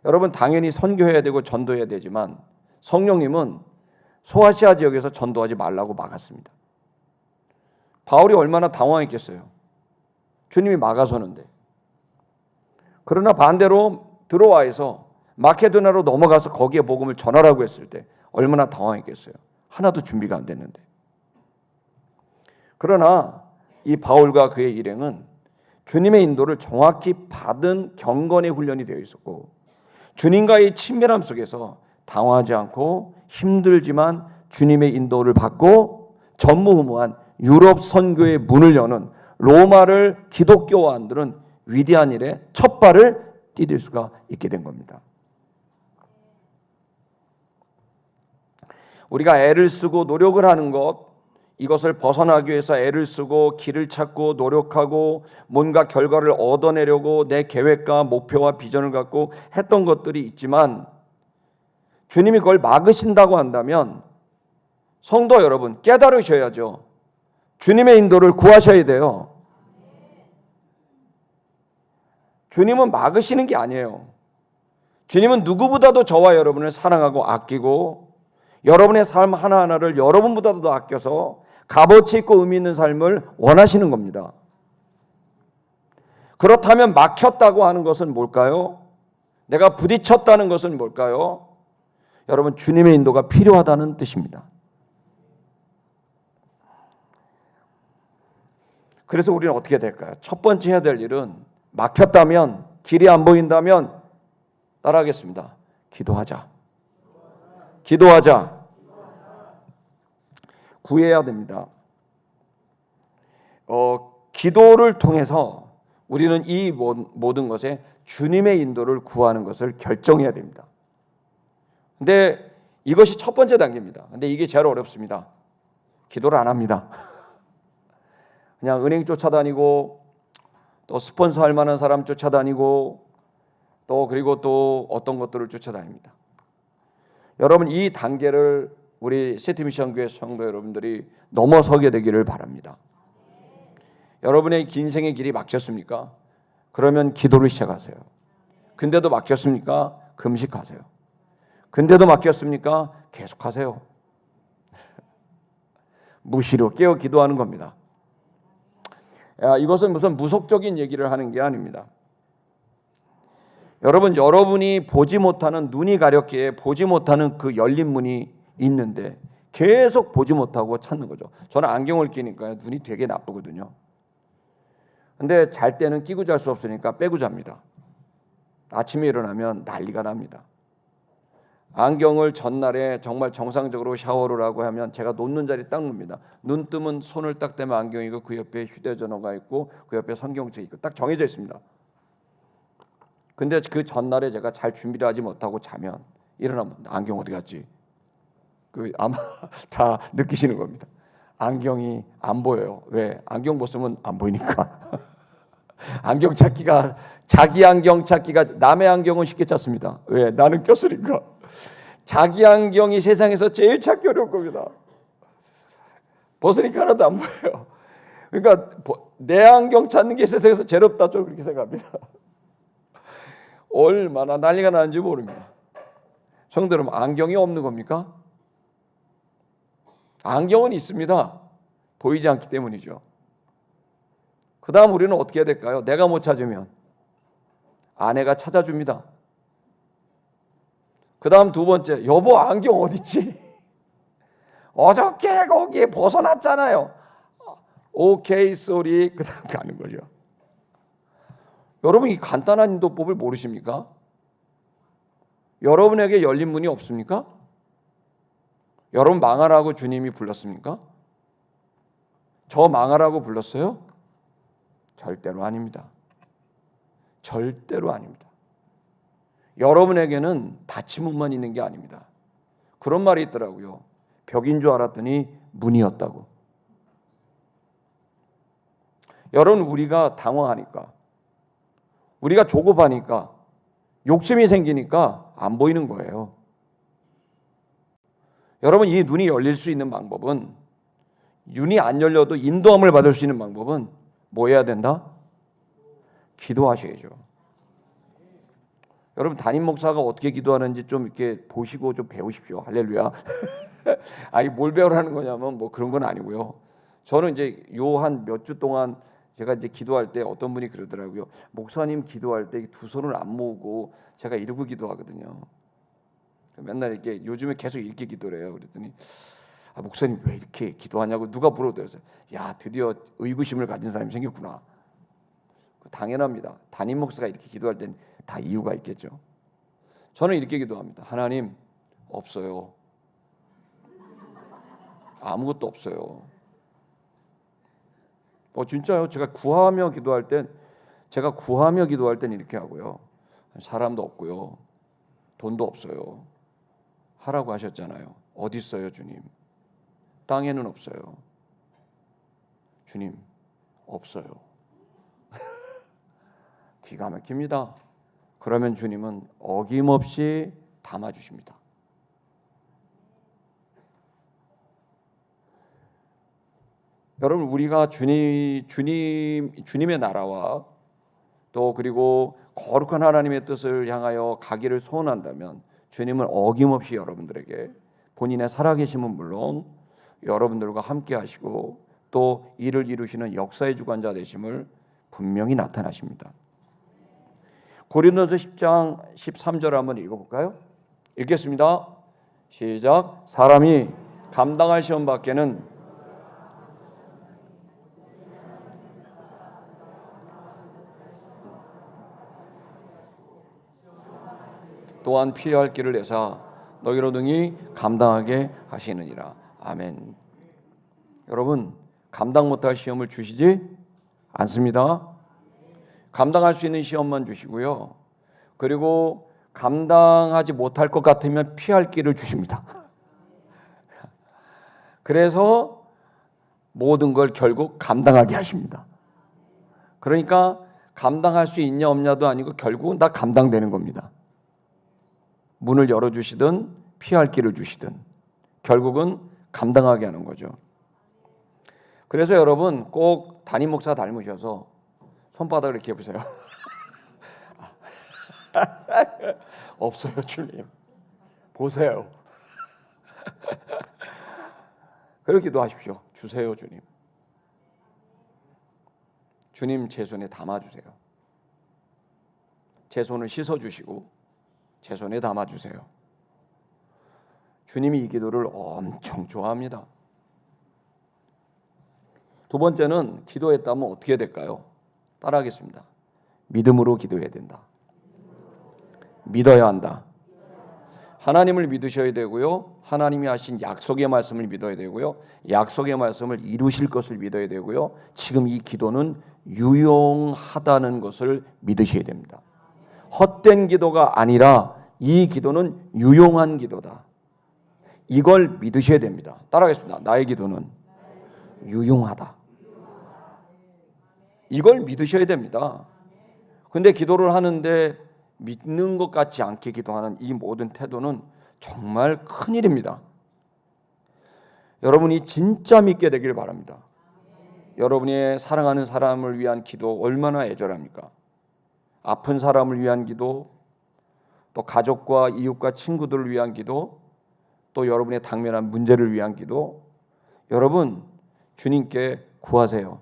여러분, 당연히 선교해야 되고 전도해야 되지만 성령님은 소아시아 지역에서 전도하지 말라고 막았습니다. 바울이 얼마나 당황했겠어요. 주님이 막아서는데. 그러나 반대로 들어와서 마케도냐로 넘어가서 거기에 복음을 전하라고 했을 때 얼마나 당황했겠어요. 하나도 준비가 안 됐는데. 그러나 이 바울과 그의 일행은 주님의 인도를 정확히 받은 경건의 훈련이 되어 있었고, 주님과의 친밀함 속에서 당황하지 않고 힘들지만 주님의 인도를 받고 전무후무한 유럽 선교의 문을 여는 로마를 기독교화한들은 위대한 일에 첫 발을 디딜 수가 있게 된 겁니다. 우리가 애를 쓰고 노력을 하는 것, 이것을 벗어나기 위해서 애를 쓰고 길을 찾고 노력하고 뭔가 결과를 얻어내려고 내 계획과 목표와 비전을 갖고 했던 것들이 있지만, 주님이 그걸 막으신다고 한다면 성도 여러분, 깨달으셔야죠. 주님의 인도를 구하셔야 돼요. 주님은 막으시는 게 아니에요. 주님은 누구보다도 저와 여러분을 사랑하고 아끼고 여러분의 삶 하나하나를 여러분보다도 더 아껴서 값어치 있고 의미 있는 삶을 원하시는 겁니다. 그렇다면 막혔다고 하는 것은 뭘까요? 내가 부딪혔다는 것은 뭘까요? 여러분, 주님의 인도가 필요하다는 뜻입니다. 그래서 우리는 어떻게 될까요? 첫 번째 해야 될 일은 막혔다면, 길이 안 보인다면 따라하겠습니다. 기도하자. 기도하자. 구해야 됩니다. 기도를 통해서 우리는 이 모든 것에 주님의 인도를 구하는 것을 결정해야 됩니다. 근데 이것이 첫 번째 단계입니다. 근데 이게 제일 어렵습니다. 기도를 안 합니다. 그냥 은행 쫓아다니고 또 스폰서 할 만한 사람 쫓아다니고 또 그리고 또 어떤 것들을 쫓아다닙니다. 여러분, 이 단계를 우리 시티미션교회 성도 여러분들이 넘어서게 되기를 바랍니다. 여러분의 인생의 길이 막혔습니까? 그러면 기도를 시작하세요. 근데도 막혔습니까? 금식하세요. 근데도 막혔습니까? 계속하세요. 무시로 깨어 기도하는 겁니다. 이것은 무슨 무속적인 얘기를 하는 게 아닙니다. 여러분, 여러분이 보지 못하는, 눈이 가렵기에 보지 못하는 그 열린 문이 있는데 계속 보지 못하고 찾는 거죠. 저는 안경을 끼니까 눈이 되게 나쁘거든요. 근데 잘 때는 끼고 잘 수 없으니까 빼고 잡니다. 아침에 일어나면 난리가 납니다. 안경을 전날에 정말 정상적으로 샤워를 하고 하면 제가 놓는 자리 딱 놉니다. 눈 뜨면 손을 딱 대면 안경이고 그 옆에 휴대전화가 있고 그 옆에 성경책이 있고 딱 정해져 있습니다. 근데 그 전날에 제가 잘 준비를 하지 못하고 자면 일어나면 안경 어디 갔지? 아마 다 느끼시는 겁니다. 안경이 안 보여요. 왜? 안경 벗으면 안 보이니까. 안경 찾기가, 자기 안경 찾기가, 남의 안경은 쉽게 찾습니다. 왜? 나는 꼈으니까. 자기 안경이 세상에서 제일 찾기 어려운 겁니다. 벗으니까 하나도 안 보여요. 그러니까 내 안경 찾는 게 세상에서 제일 없다, 좀 그렇게 생각합니다. 얼마나 난리가 나는지 모릅니다. 성도 여러분, 안경이 없는 겁니까? 안경은 있습니다. 보이지 않기 때문이죠. 그 다음 우리는 어떻게 해야 될까요? 내가 못 찾으면 아내가 찾아줍니다. 그 다음 두 번째, 여보 안경 어딨지? 어저께 거기에 벗어났잖아요. 오케이 쏘리. 그 다음 가는 거죠. 여러분, 이 간단한 인도법을 모르십니까? 여러분에게 열린 문이 없습니까? 여러분 망하라고 주님이 불렀습니까? 저 망하라고 불렀어요? 절대로 아닙니다. 절대로 아닙니다. 여러분에게는 닫힌 문만 있는 게 아닙니다. 그런 말이 있더라고요. 벽인 줄 알았더니 문이었다고. 여러분, 우리가 당황하니까, 우리가 조급하니까, 욕심이 생기니까 안 보이는 거예요. 여러분, 이 눈이 열릴 수 있는 방법은, 눈이 안 열려도 인도함을 받을 수 있는 방법은 뭐 해야 된다? 기도하셔야죠. 여러분, 담임 목사가 어떻게 기도하는지 좀 이렇게 보시고 좀 배우십시오. 할렐루야. 아니, 뭘 배우라는 거냐면 뭐 그런 건 아니고요. 저는 이제 요 한 몇 주 동안 제가 이제 기도할 때 어떤 분이 그러더라고요. 목사님 기도할 때 두 손을 안 모으고 제가 이러고 기도하거든요. 맨날 이렇게 요즘에 계속 이렇게 기도를 해요. 그랬더니 목사님 왜 이렇게 기도하냐고 누가 물어보더라고요. 야, 드디어 의구심을 가진 사람이 생겼구나. 당연합니다. 담임 목사가 이렇게 기도할 땐 다 이유가 있겠죠. 저는 이렇게 기도합니다. 하나님, 없어요. 아무것도 없어요. 진짜요. 제가 구하며 기도할 땐 이렇게 하고요. 사람도 없고요. 돈도 없어요. 하라고 하셨잖아요. 어디 있어요, 주님? 땅에는 없어요. 주님, 없어요. 기가 막힙니다. 그러면 주님은 어김없이 담아주십니다. 여러분, 우리가 주님의 나라와 또 그리고 거룩한 하나님의 뜻을 향하여 가기를 소원한다면 주님은 어김없이 여러분들에게 본인의 살아계심은 물론 여러분들과 함께 하시고 또 이를 이루시는 역사의 주관자 되심을 분명히 나타나십니다. 고린도서 10장 13절 한번 읽어볼까요? 읽겠습니다. 시작. 사람이 감당할 시험 밖에는 또한 피해야 할 길을 내사 너희로 능히 감당하게 하시느니라. 아멘. 여러분, 감당 못할 시험을 주시지 않습니다. 감당할 수 있는 시험만 주시고요. 그리고 감당하지 못할 것 같으면 피할 길을 주십니다. 그래서 모든 걸 결국 감당하게 하십니다. 그러니까 감당할 수 있냐 없냐도 아니고 결국은 다 감당되는 겁니다. 문을 열어주시든 피할 길을 주시든 결국은 감당하게 하는 거죠. 그래서 여러분 꼭 담임 목사 닮으셔서 손바닥을 이렇게 해보세요. 없어요, 주님. 보세요. 그렇기도 하십시오. 주세요, 주님. 주님 제 손에 담아주세요. 제 손을 씻어주시고 제 손에 담아주세요. 주님이 이 기도를 엄청 좋아합니다. 두 번째는 기도했다면 어떻게 될까요? 따라하겠습니다. 믿음으로 기도해야 된다. 믿어야 한다. 하나님을 믿으셔야 되고요. 하나님이 하신 약속의 말씀을 믿어야 되고요. 약속의 말씀을 이루실 것을 믿어야 되고요. 지금 이 기도는 유용하다는 것을 믿으셔야 됩니다. 헛된 기도가 아니라 이 기도는 유용한 기도다. 이걸 믿으셔야 됩니다. 따라하겠습니다. 나의 기도는 유용하다. 이걸 믿으셔야 됩니다. 근데 기도를 하는데 믿는 것 같지 않게 기도하는 이 모든 태도는 정말 큰일입니다. 여러분이 진짜 믿게 되길 바랍니다. 여러분이 사랑하는 사람을 위한 기도 얼마나 애절합니까? 아픈 사람을 위한 기도, 또 가족과 이웃과 친구들을 위한 기도, 또 여러분의 당면한 문제를 위한 기도. 여러분, 주님께 구하세요.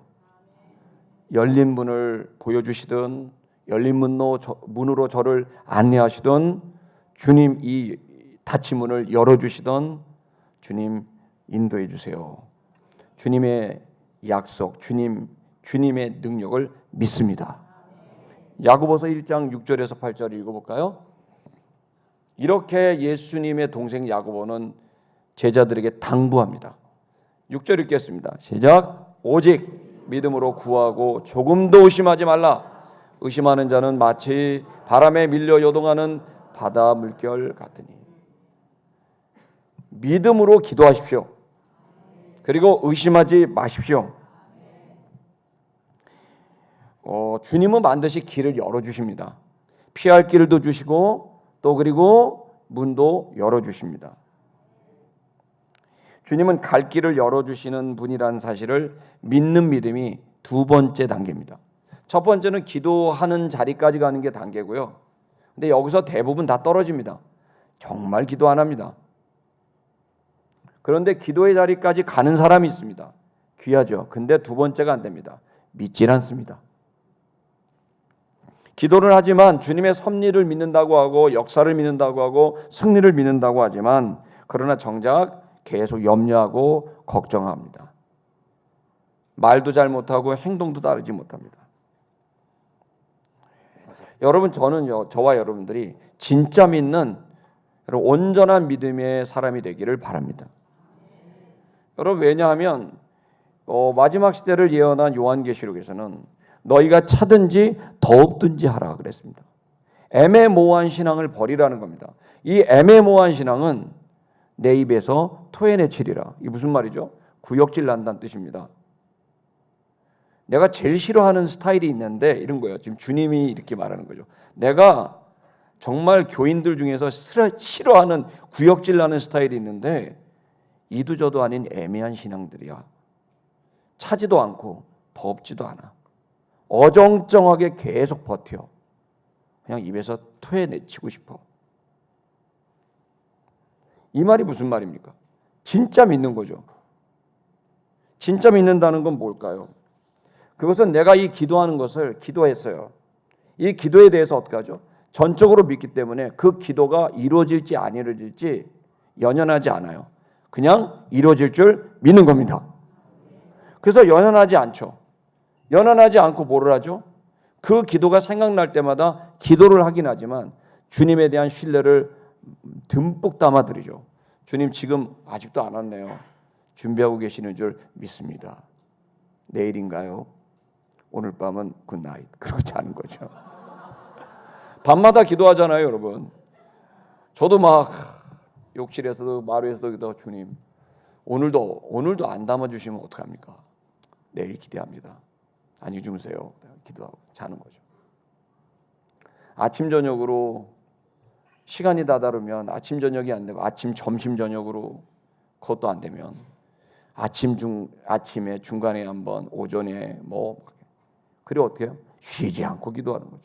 열린 문을 보여주시든 열린 문으로 저를 안내하시던 주님 이 닫힌 문을 열어주시던 주님 인도해 주세요. 주님의 약속, 주님의 능력을 믿습니다. 야고보서 1장 6절에서 8절 읽어볼까요? 이렇게 예수님의 동생 야고보는 제자들에게 당부합니다. 6절 읽겠습니다. 시작. 오직 믿음으로 구하고 조금도 의심하지 말라. 의심하는 자는 마치 바람에 밀려 요동하는 바다 물결 같으니. 믿음으로 기도하십시오. 그리고 의심하지 마십시오. 주님은 반드시 길을 열어주십니다. 피할 길도 주시고 또 그리고 문도 열어주십니다. 주님은 갈 길을 열어주시는 분이라는 사실을 믿는 믿음이 두 번째 단계입니다. 첫 번째는 기도하는 자리까지 가는 게 단계고요. 근데 여기서 대부분 다 떨어집니다. 정말 기도 안 합니다. 그런데 기도의 자리까지 가는 사람이 있습니다. 귀하죠. 근데 두 번째가 안 됩니다. 믿질 않습니다. 기도를 하지만 주님의 섭리를 믿는다고 하고 역사를 믿는다고 하고 승리를 믿는다고 하지만 그러나 정작 계속 염려하고 걱정합니다. 말도 잘 못하고 행동도 따르지 못합니다. 여러분, 저와 여러분들이 진짜 믿는 온전한 믿음의 사람이 되기를 바랍니다. 여러분, 왜냐하면 마지막 시대를 예언한 요한계시록에서는 너희가 차든지 더없든지 하라 그랬습니다. 애매모호한 신앙을 버리라는 겁니다. 이 애매모호한 신앙은 내 입에서 토해내치리라. 이게 무슨 말이죠? 구역질 난다는 뜻입니다. 내가 제일 싫어하는 스타일이 있는데 이런 거예요. 지금 주님이 이렇게 말하는 거죠. 내가 정말 교인들 중에서 싫어하는 구역질 나는 스타일이 있는데 이도저도 아닌 애매한 신앙들이야. 차지도 않고 덥지도 않아. 어정쩡하게 계속 버텨. 그냥 입에서 토해내치고 싶어. 이 말이 무슨 말입니까? 진짜 믿는 거죠. 진짜 믿는다는 건 뭘까요? 그것은 내가 이 기도하는 것을 기도했어요. 이 기도에 대해서 어떻게 하죠? 전적으로 믿기 때문에 그 기도가 이루어질지 안 이루어질지 연연하지 않아요. 그냥 이루어질 줄 믿는 겁니다. 그래서 연연하지 않죠. 연연하지 않고 뭐를 하죠? 그 기도가 생각날 때마다 기도를 하긴 하지만 주님에 대한 신뢰를 듬뿍 담아드리죠. 주님 지금 아직도 안 왔네요. 준비하고 계시는 줄 믿습니다. 내일인가요? 오늘 밤은 굿나잇. 그러고 자는 거죠. 밤마다 기도하잖아요, 여러분. 저도 막 욕실에서도 마루에서도 기도, 주님 오늘도 안 담아주시면 어떡합니까? 내일 기대합니다. 안녕히 주무세요. 기도하고 자는 거죠. 아침 저녁으로 시간이 다다르면 아침 저녁이 안 되고 아침 점심 저녁으로 그것도 안 되면 아침에 중간에 한번 오전에 뭐 그리고 어떻게 해요? 쉬지 않고 기도하는 거죠.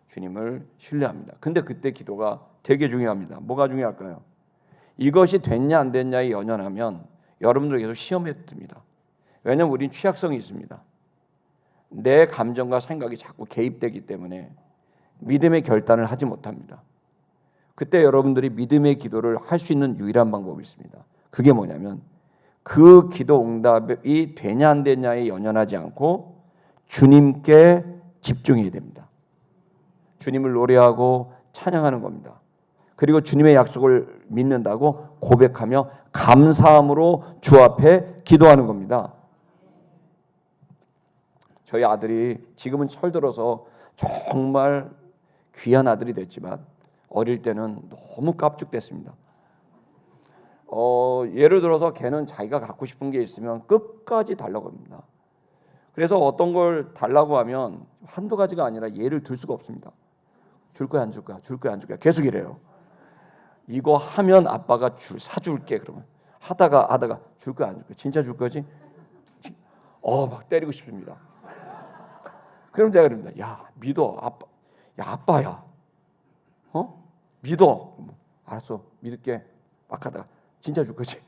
주님을 신뢰합니다. 근데 그때 기도가 되게 중요합니다. 뭐가 중요할까요? 이것이 됐냐 안 됐냐에 연연하면 여러분들 계속 시험에 듭니다. 왜냐하면 우린 취약성이 있습니다. 내 감정과 생각이 자꾸 개입되기 때문에 믿음의 결단을 하지 못합니다. 그때 여러분들이 믿음의 기도를 할 수 있는 유일한 방법이 있습니다. 그게 뭐냐면 그 기도 응답이 되냐 안 되냐에 연연하지 않고 주님께 집중해야 됩니다. 주님을 노래하고 찬양하는 겁니다. 그리고 주님의 약속을 믿는다고 고백하며 감사함으로 주 앞에 기도하는 겁니다. 저희 아들이 지금은 철들어서 정말 귀한 아들이 됐지만 어릴 때는 너무 깝죽됐습니다. 예를 들어서 걔는 자기가 갖고 싶은 게 있으면 끝까지 달라고 합니다. 그래서 어떤 걸 달라고 하면 한두 가지가 아니라 예를 들 수가 없습니다. 줄 거야 안 줄 거야? 줄 거야 안 줄 거야? 계속 이래요. 이거 하면 아빠가 사줄게. 그러면 하다가 줄 거야 안 줄 거야? 진짜 줄 거지? 막 때리고 싶습니다. 그럼 제가 그럽니다. 야 믿어 아빠. 야 아빠야. 믿어. 알았어 믿을게. 막 하다가 진짜 줄 거지?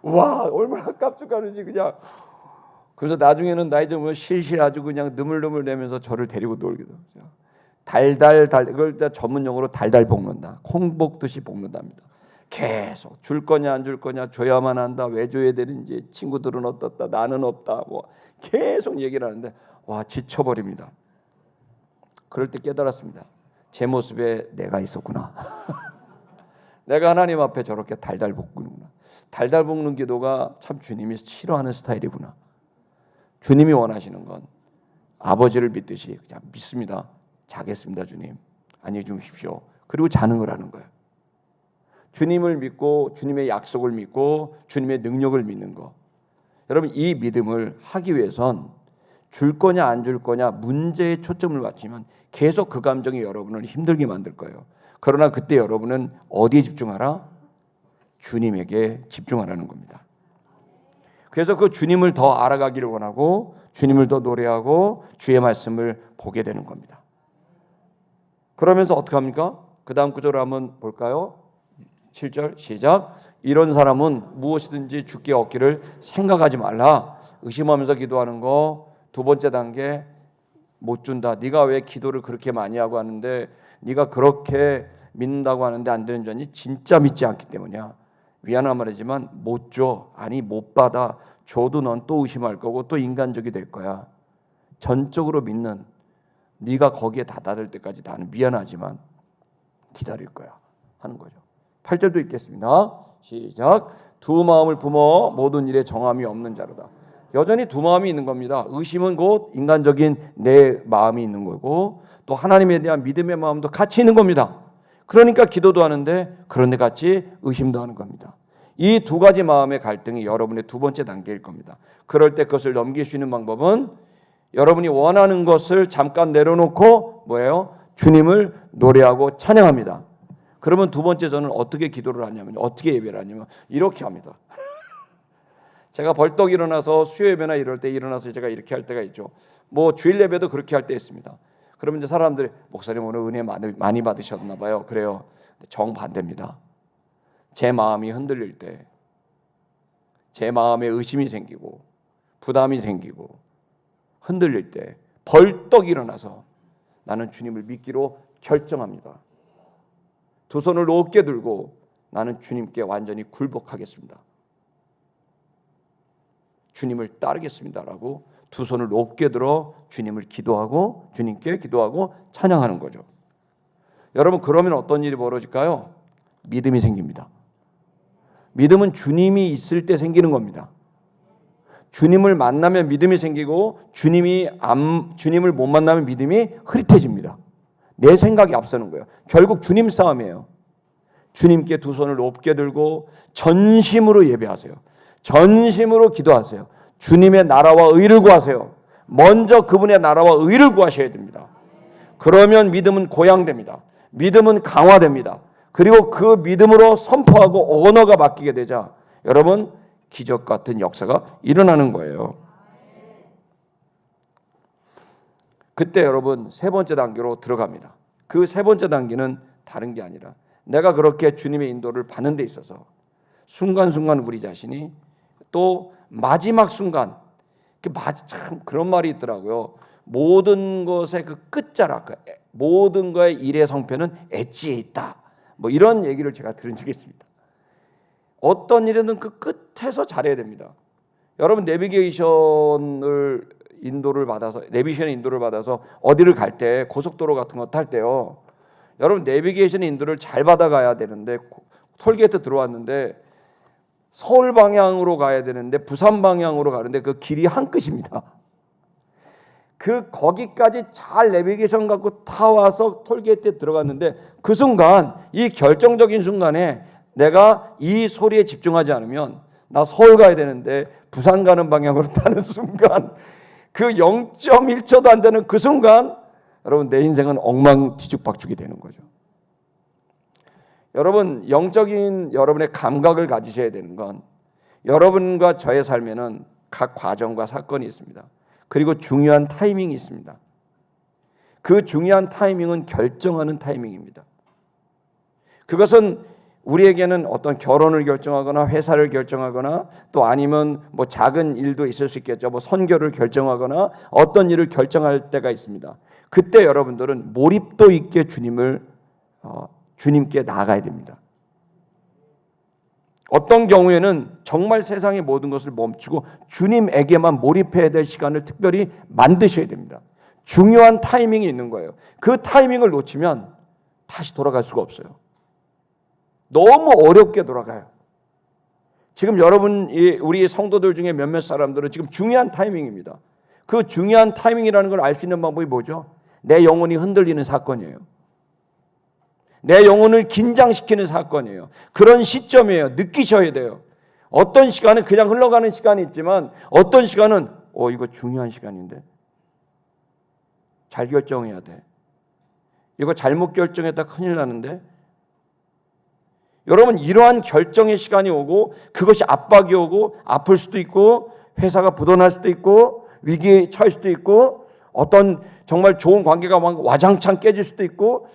와 얼마나 깝죽하는지 그냥. 그래서 나중에는 나이 들면 실실 아주 그냥 느물느물 내면서 저를 데리고 놀기도. 달달 그걸 전문 용어로 달달 볶는다. 콩 볶듯이 볶는답니다. 계속 줄 거냐 안 줄 거냐 줘야만 한다. 왜 줘야 되는지 친구들은 어떻다 나는 없다. 뭐 계속 얘기를 하는데 와 지쳐버립니다. 그럴 때 깨달았습니다. 제 모습에 내가 있었구나. 내가 하나님 앞에 저렇게 달달 볶는구나. 달달 볶는 기도가 참 주님이 싫어하는 스타일이구나. 주님이 원하시는 건 아버지를 믿듯이 그냥 믿습니다. 자겠습니다 주님. 안녕히 주무십시오. 그리고 자는 거라는 거예요. 주님을 믿고 주님의 약속을 믿고 주님의 능력을 믿는 거. 여러분 이 믿음을 하기 위해선 줄 거냐 안 줄 거냐 문제에 초점을 맞추면 계속 그 감정이 여러분을 힘들게 만들 거예요. 그러나 그때 여러분은 어디에 집중하라? 주님에게 집중하라는 겁니다. 그래서 그 주님을 더 알아가기를 원하고 주님을 더 노래하고 주의 말씀을 보게 되는 겁니다. 그러면서 어떻게 합니까? 그 다음 구절을 한번 볼까요? 7절 시작. 이런 사람은 무엇이든지 주께 얻기를 생각하지 말라. 의심하면서 기도하는 거. 두 번째 단계 못 준다. 네가 왜 기도를 그렇게 많이 하고 하는데 네가 그렇게 믿는다고 하는데 안 되는 줄 아니? 진짜 믿지 않기 때문이야. 미안한 말이지만 못 줘. 아니 못 받아. 줘도 넌 또 의심할 거고 또 인간적이 될 거야. 전적으로 믿는 네가 거기에 다다를 때까지 나는 미안하지만 기다릴 거야 하는 거죠. 8절도 읽겠습니다. 시작. 두 마음을 품어 모든 일에 정함이 없는 자로다. 여전히 두 마음이 있는 겁니다. 의심은 곧 인간적인 내 마음이 있는 거고 또 하나님에 대한 믿음의 마음도 같이 있는 겁니다. 그러니까 기도도 하는데 그런데 같이 의심도 하는 겁니다. 이 두 가지 마음의 갈등이 여러분의 두 번째 단계일 겁니다. 그럴 때 그것을 넘길 수 있는 방법은 여러분이 원하는 것을 잠깐 내려놓고 뭐예요? 주님을 노래하고 찬양합니다. 그러면 두 번째 저는 어떻게 기도를 하냐면 어떻게 예배를 하냐면 이렇게 합니다. 제가 벌떡 일어나서 수요 예배나 이럴 때 일어나서 제가 이렇게 할 때가 있죠. 뭐 주일 예배도 그렇게 할 때 있습니다. 그러면 이제 사람들이 목사님 오늘 은혜 많이 받으셨나 봐요. 그래요. 정반대입니다. 제 마음이 흔들릴 때, 제 마음에 의심이 생기고 부담이 생기고 흔들릴 때 벌떡 일어나서 나는 주님을 믿기로 결정합니다. 두 손을 높게 들고 나는 주님께 완전히 굴복하겠습니다. 주님을 따르겠습니다라고 두 손을 높게 들어 주님께 기도하고 찬양하는 거죠. 여러분, 그러면 어떤 일이 벌어질까요? 믿음이 생깁니다. 믿음은 주님이 있을 때 생기는 겁니다. 주님을 만나면 믿음이 생기고 주님을 못 만나면 믿음이 흐릿해집니다. 내 생각이 앞서는 거예요. 결국 주님 싸움이에요. 주님께 두 손을 높게 들고 전심으로 예배하세요. 전심으로 기도하세요. 주님의 나라와 의를 구하세요. 먼저 그분의 나라와 의를 구하셔야 됩니다. 그러면 믿음은 고양됩니다. 믿음은 강화됩니다. 그리고 그 믿음으로 선포하고 언어가 바뀌게 되자 여러분 기적 같은 역사가 일어나는 거예요. 그때 여러분 세 번째 단계로 들어갑니다. 그 세 번째 단계는 다른 게 아니라 내가 그렇게 주님의 인도를 받는 데 있어서 순간순간 우리 자신이 또 마지막 순간 참 그런 말이 있더라고요. 모든 것의 그 끝자락, 모든 거의 일의 성패는 엣지에 있다. 뭐 이런 얘기를 제가 들은 적이 있습니다. 어떤 일이든 그 끝에서 잘해야 됩니다. 여러분 내비게이션의 인도를 받아서 어디를 갈 때 고속도로 같은 거 탈 때요. 여러분 내비게이션 인도를 잘 받아가야 되는데 톨게이트 들어왔는데 서울 방향으로 가야 되는데 부산 방향으로 가는데 그 길이 한 끝입니다. 거기까지 잘 내비게이션 갖고 타와서 톨게이트에 들어갔는데 그 순간, 이 결정적인 순간에 내가 이 소리에 집중하지 않으면 나 서울 가야 되는데 부산 가는 방향으로 타는 순간, 그 0.1초도 안 되는 그 순간 여러분 내 인생은 엉망뒤죽박죽이 되는 거죠. 여러분 영적인 여러분의 감각을 가지셔야 되는 건 여러분과 저의 삶에는 각 과정과 사건이 있습니다. 그리고 중요한 타이밍이 있습니다. 그 중요한 타이밍은 결정하는 타이밍입니다. 그것은 우리에게는 어떤 결혼을 결정하거나 회사를 결정하거나 또 아니면 뭐 작은 일도 있을 수 있겠죠. 뭐 선교를 결정하거나 어떤 일을 결정할 때가 있습니다. 그때 여러분들은 몰입도 있게 주님께 나아가야 됩니다. 어떤 경우에는 정말 세상의 모든 것을 멈추고 주님에게만 몰입해야 될 시간을 특별히 만드셔야 됩니다. 중요한 타이밍이 있는 거예요. 그 타이밍을 놓치면 다시 돌아갈 수가 없어요. 너무 어렵게 돌아가요. 지금 우리 성도들 중에 몇몇 사람들은 지금 중요한 타이밍입니다. 그 중요한 타이밍이라는 걸 알 수 있는 방법이 뭐죠? 내 영혼이 흔들리는 사건이에요. 내 영혼을 긴장시키는 사건이에요. 그런 시점이에요. 느끼셔야 돼요. 어떤 시간은 그냥 흘러가는 시간이 있지만 어떤 시간은 이거 중요한 시간인데 잘 결정해야 돼. 이거 잘못 결정했다 큰일 나는데. 여러분 이러한 결정의 시간이 오고 그것이 압박이 오고 아플 수도 있고 회사가 부도날 수도 있고 위기에 처할 수도 있고 어떤 정말 좋은 관계가 와장창 깨질 수도 있고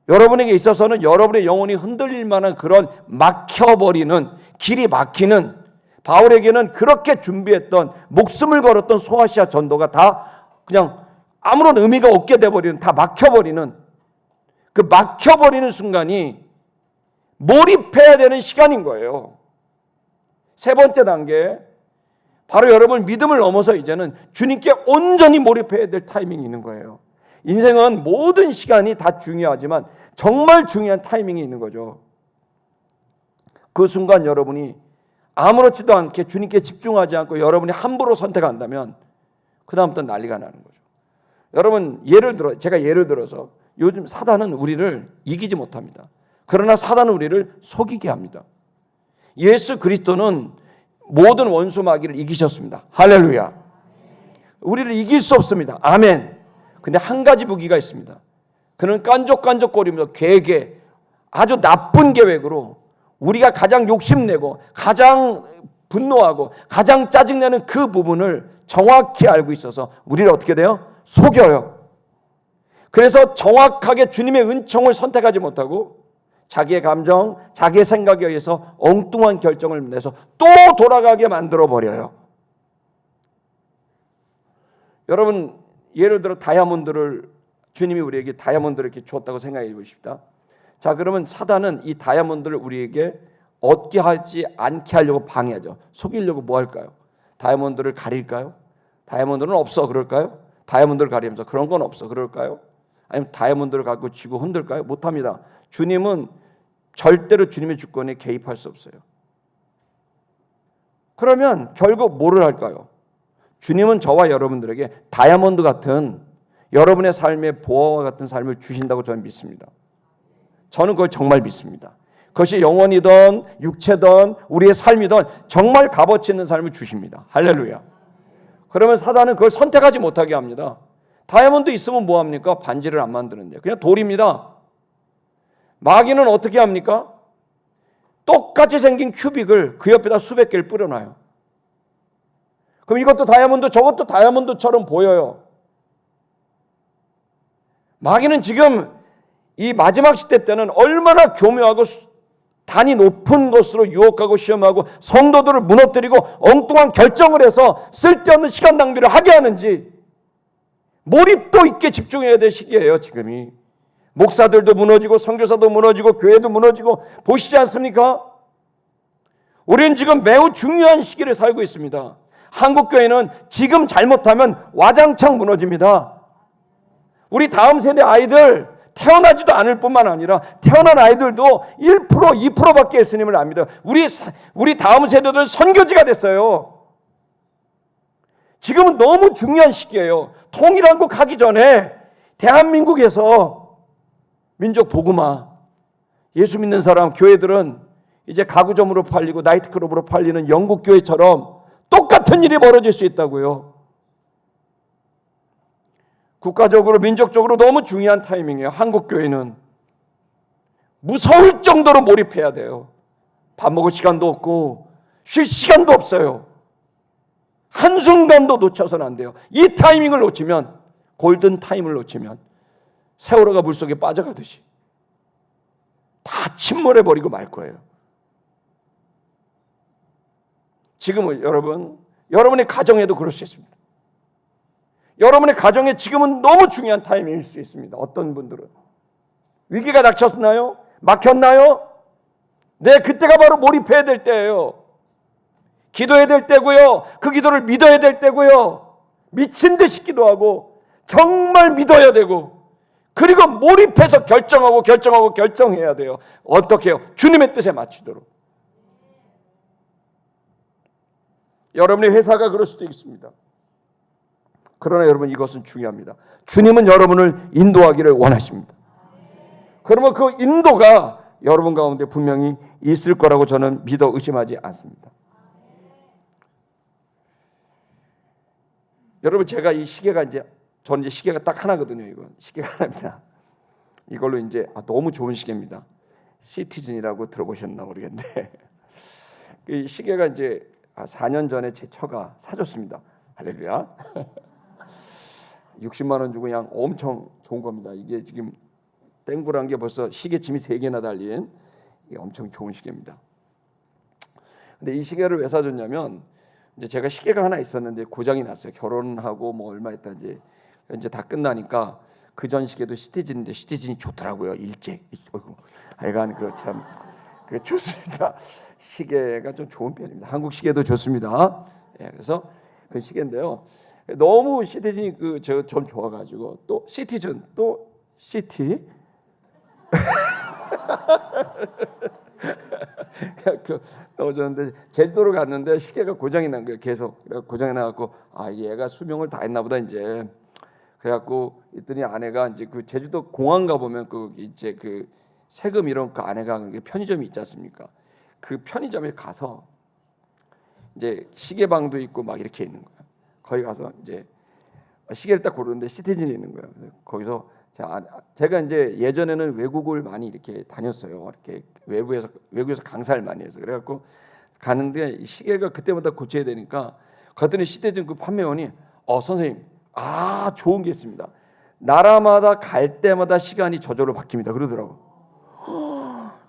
여러분에게 있어서는 여러분의 영혼이 흔들릴 만한 그런 막혀버리는 길이 막히는 바울에게는 그렇게 준비했던 목숨을 걸었던 소아시아 전도가 다 그냥 아무런 의미가 없게 돼버리는 다 막혀버리는 그 막혀버리는 순간이 몰입해야 되는 시간인 거예요. 세 번째 단계 바로 여러분 믿음을 넘어서 이제는 주님께 온전히 몰입해야 될 타이밍이 있는 거예요. 인생은 모든 시간이 다 중요하지만 정말 중요한 타이밍이 있는 거죠. 그 순간 여러분이 아무렇지도 않게 주님께 집중하지 않고 여러분이 함부로 선택한다면 그 다음부터 난리가 나는 거죠. 여러분 제가 예를 들어서 요즘 사단은 우리를 이기지 못합니다. 그러나 사단은 우리를 속이게 합니다. 예수 그리스도는 모든 원수 마귀를 이기셨습니다. 할렐루야. 우리를 이길 수 없습니다. 아멘. 근데 한 가지 무기가 있습니다. 그는 깐족깐족거리면서 아주 나쁜 계획으로 우리가 가장 욕심내고 가장 분노하고 가장 짜증내는 그 부분을 정확히 알고 있어서 우리를 어떻게 돼요? 속여요. 그래서 정확하게 주님의 은총을 선택하지 못하고 자기의 감정, 자기의 생각에 의해서 엉뚱한 결정을 내서 또 돌아가게 만들어 버려요. 여러분, 예를 들어 다이아몬드를, 주님이 우리에게 다이아몬드를 이렇게 줬다고 생각해 보십시다. 자, 그러면 사단은 이 다이아몬드를 우리에게 얻게 하지 않게 하려고 방해하죠. 속이려고 뭐 할까요? 다이아몬드를 가릴까요? 다이아몬드는 없어 그럴까요? 다이아몬드를 가리면서 그런 건 없어 그럴까요? 아니면 다이아몬드를 갖고 쥐고 흔들까요? 못합니다. 주님은 절대로 주님의 주권에 개입할 수 없어요. 그러면 결국 뭐를 할까요? 주님은 저와 여러분들에게 다이아몬드 같은 여러분의 삶의 보화와 같은 삶을 주신다고 저는 믿습니다. 저는 그걸 정말 믿습니다. 그것이 영혼이든 육체든 우리의 삶이든 정말 값어치 있는 삶을 주십니다. 할렐루야. 그러면 사단은 그걸 선택하지 못하게 합니다. 다이아몬드 있으면 뭐합니까? 반지를 안 만드는데 그냥 돌입니다. 마귀는 어떻게 합니까? 똑같이 생긴 큐빅을 그 옆에다 수백 개를 뿌려놔요. 그럼 이것도 다이아몬드, 저것도 다이아몬드처럼 보여요. 마귀는 지금 이 마지막 시대 때는 얼마나 교묘하고 단이 높은 것으로 유혹하고 시험하고 성도들을 무너뜨리고 엉뚱한 결정을 해서 쓸데없는 시간 낭비를 하게 하는지 몰입도 있게 집중해야 될 시기예요. 지금이 목사들도 무너지고 선교사도 무너지고 교회도 무너지고 보시지 않습니까? 우리는 지금 매우 중요한 시기를 살고 있습니다. 한국교회는 지금 잘못하면 와장창 무너집니다. 우리 다음 세대 아이들 태어나지도 않을 뿐만 아니라 태어난 아이들도 1%, 2%밖에 예수님을 안 믿어요. 우리 다음 세대들 선교지가 됐어요. 지금은 너무 중요한 시기예요. 통일한국 하기 전에 대한민국에서 민족 복음화, 예수 믿는 사람, 교회들은 이제 가구점으로 팔리고 나이트클럽으로 팔리는 영국 교회처럼 똑같은 일이 벌어질 수 있다고요. 국가적으로 민족적으로 너무 중요한 타이밍이에요. 한국 교회는 무서울 정도로 몰입해야 돼요. 밥 먹을 시간도 없고 쉴 시간도 없어요. 한순간도 놓쳐서는 안 돼요. 이 타이밍을 놓치면, 골든 타임을 놓치면 세월호가 물속에 빠져가듯이 다 침몰해버리고 말 거예요. 지금은 여러분의 가정에도 그럴 수 있습니다. 여러분의 가정에 지금은 너무 중요한 타이밍일 수 있습니다. 어떤 분들은 위기가 닥쳤나요? 막혔나요? 네, 그때가 바로 몰입해야 될 때예요. 기도해야 될 때고요. 그 기도를 믿어야 될 때고요. 미친 듯이 기도하고 정말 믿어야 되고, 그리고 몰입해서 결정해야 돼요. 어떻게 해요? 주님의 뜻에 맞추도록. 여러분의 회사가 그럴 수도 있습니다. 그러나 여러분, 이것은 중요합니다. 주님은 여러분을 인도하기를 원하십니다. 그러면 그 인도가 여러분 가운데 분명히 있을 거라고 저는 믿어 의심하지 않습니다. 여러분, 제가 이 시계가 저는 이제 시계가 딱 하나거든요. 이거 시계가 하나입니다. 이걸로 이제 너무 좋은 시계입니다. 시티즌이라고 들어보셨나 모르겠는데 이 시계가 이제 4년 전에 제 처가 사줬습니다. 할렐루야. 60만 원 주고 그냥 엄청 좋은 겁니다. 이게 지금 땡굴한 게 벌써 시계침이 3개나 달린 이게 엄청 좋은 시계입니다. 근데 이 시계를 왜 사줬냐면, 이제 제가 시계가 하나 있었는데 고장이 났어요. 결혼하고 뭐 얼마 있다 이제 다 끝나니까 그 전 시계도 시티즌인데 시티즌이 좋더라고요. 일제. 하여간 그 좋습니다. 시계가 좀 좋은 편입니다. 한국 시계도 좋습니다. 예, 그래서 그 시계인데요. 너무 시티즌이 좀 좋아가지고 또 시티즌 또 시티 너무 좋은데 제주도로 갔는데 시계가 고장이 난 거예요. 계속 고장이 나갖고 얘가 수명을 다 했나 보다 이제. 그래갖고 있더니 아내가 이제 그 제주도 공항 가 보면 이제 그 세금 이런 거 아내가 편의점이 있지 않습니까? 그 편의점에 가서 이제 시계방도 있고 막 이렇게 있는 거예요. 거기 가서 이제 시계를 딱 고르는데 시티즌이 있는 거예요. 거기서 제가 이제 예전에는 외국을 많이 이렇게 다녔어요. 이렇게 외국에서 강사를 많이 해서. 그래갖고 가는데 시계가 그때마다 고쳐야 되니까 갔더니 시대전 그 판매원이 선생님 좋은 게 있습니다. 나라마다 갈 때마다 시간이 저절로 바뀝니다 그러더라고.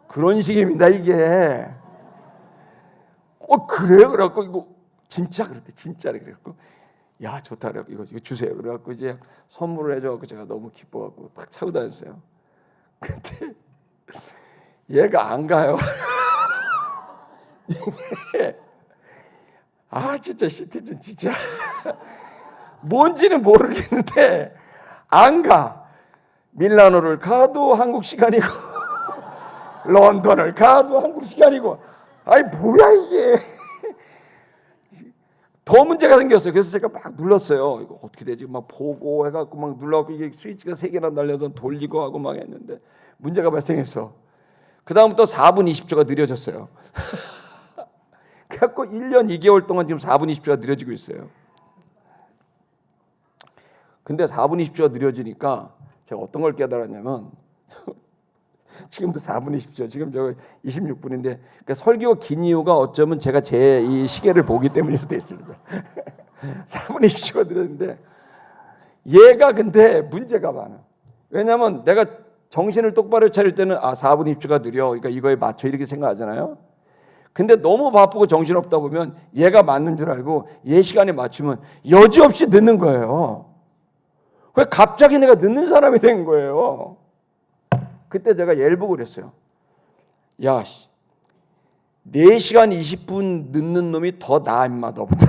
그런 식입니다 이게. 그래요? 그래갖고 이거 진짜 그랬대. 진짜래. 그래갖고 야 좋다. 그래 이거 주세요. 그래갖고 이제 선물을 해줘갖고 제가 너무 기뻐갖고 딱 차고 다녔어요. 근데 얘가 안 가요. 진짜 시티즌 진짜 뭔지는 모르겠는데 안 가. 밀라노를 가도 한국 시간이고 런던을 가도 한국 시간이고 뭐야 이게. 더 문제가 생겼어요. 그래서 제가 막 눌렀어요. 이거 어떻게 되지? 막 보고 해갖고 막 눌러갖고 이게 스위치가 3개나 날려서 돌리고 하고 막 했는데 문제가 발생했어. 그 다음부터 4분 20초가 느려졌어요. 그래갖고 1년 2개월 동안 지금 4분 20초가 느려지고 있어요. 근데 4분 20초가 느려지니까 제가 어떤 걸 깨달았냐면 지금도 4분 20초, 지금 저 26분인데 그러니까 설교 긴 이유가 어쩌면 제가 제 이 시계를 보기 때문일 수도 있습니다. 4분 20초가 느렸는데 얘가 근데 문제가 많아. 왜냐하면 내가 정신을 똑바로 차릴 때는 4분 20초가 느려. 그러니까 이거에 맞춰 이렇게 생각하잖아요. 근데 너무 바쁘고 정신없다 보면 얘가 맞는 줄 알고 얘 시간에 맞추면 여지없이 늦는 거예요. 왜 갑자기 내가 늦는 사람이 된 거예요. 그때 제가 얘를 보고 그랬어요. 야, 4시간 20분 늦는 놈이 더 나아 임마 너보다.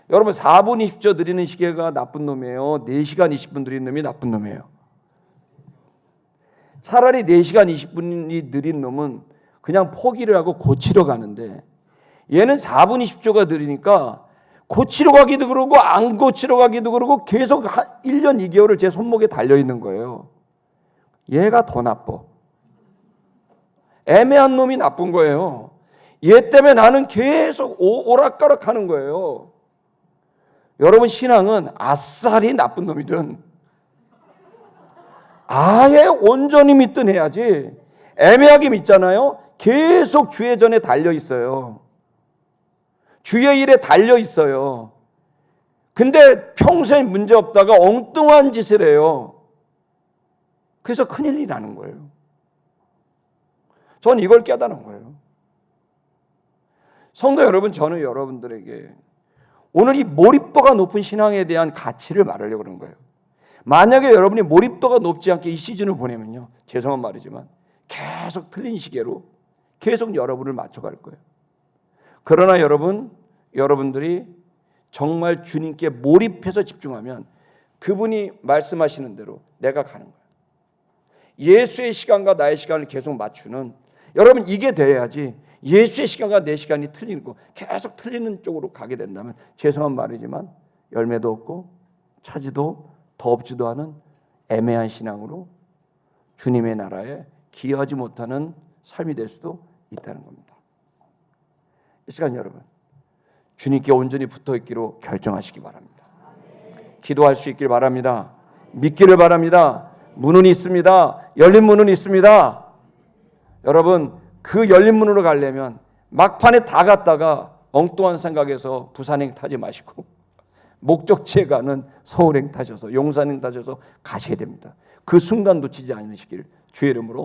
여러분 4분 20초 느리는 시계가 나쁜 놈이에요? 4시간 20분 느리는 놈이 나쁜 놈이에요? 차라리 4시간 20분이 느린 놈은 그냥 포기를 하고 고치러 가는데 얘는 4분 20초가 느리니까 고치러 가기도 그러고 안 고치러 가기도 그러고 계속 1년 2개월을 제 손목에 달려있는 거예요. 얘가 더 나빠. 애매한 놈이 나쁜 거예요. 얘 때문에 나는 계속 오락가락 하는 거예요. 여러분 신앙은 아싸리 나쁜 놈이든 아예 온전히 믿든 해야지. 애매하게 믿잖아요. 계속 주의 전에 달려 있어요. 주의 일에 달려 있어요. 근데 평생 문제 없다가 엉뚱한 짓을 해요. 그래서 큰일이 나는 거예요. 전 이걸 깨달은 거예요. 성도 여러분, 저는 여러분들에게 오늘 이 몰입도가 높은 신앙에 대한 가치를 말하려고 그러는 거예요. 만약에 여러분이 몰입도가 높지 않게 이 시즌을 보내면요, 죄송한 말이지만 계속 틀린 시계로 계속 여러분을 맞춰갈 거예요. 그러나 여러분들이 정말 주님께 몰입해서 집중하면 그분이 말씀하시는 대로 내가 가는 거예요. 예수의 시간과 나의 시간을 계속 맞추는, 여러분 이게 돼야지. 예수의 시간과 내 시간이 틀리는 거, 계속 틀리는 쪽으로 가게 된다면 죄송한 말이지만 열매도 없고 차지도 더 없지도 않은 애매한 신앙으로 주님의 나라에 기여하지 못하는 삶이 될 수도 있다는 겁니다. 이 시간 여러분, 주님께 온전히 붙어있기로 결정하시기 바랍니다. 기도할 수 있길 바랍니다. 믿기를 바랍니다. 문은 있습니다. 열린 문은 있습니다. 여러분, 그 열린 문으로 가려면 막판에 다 갔다가 엉뚱한 생각에서 부산행 타지 마시고 목적지에 가는 서울행 타셔서 용산행 타셔서 가셔야 됩니다. 그 순간 놓치지 않으시길 주의 이름으로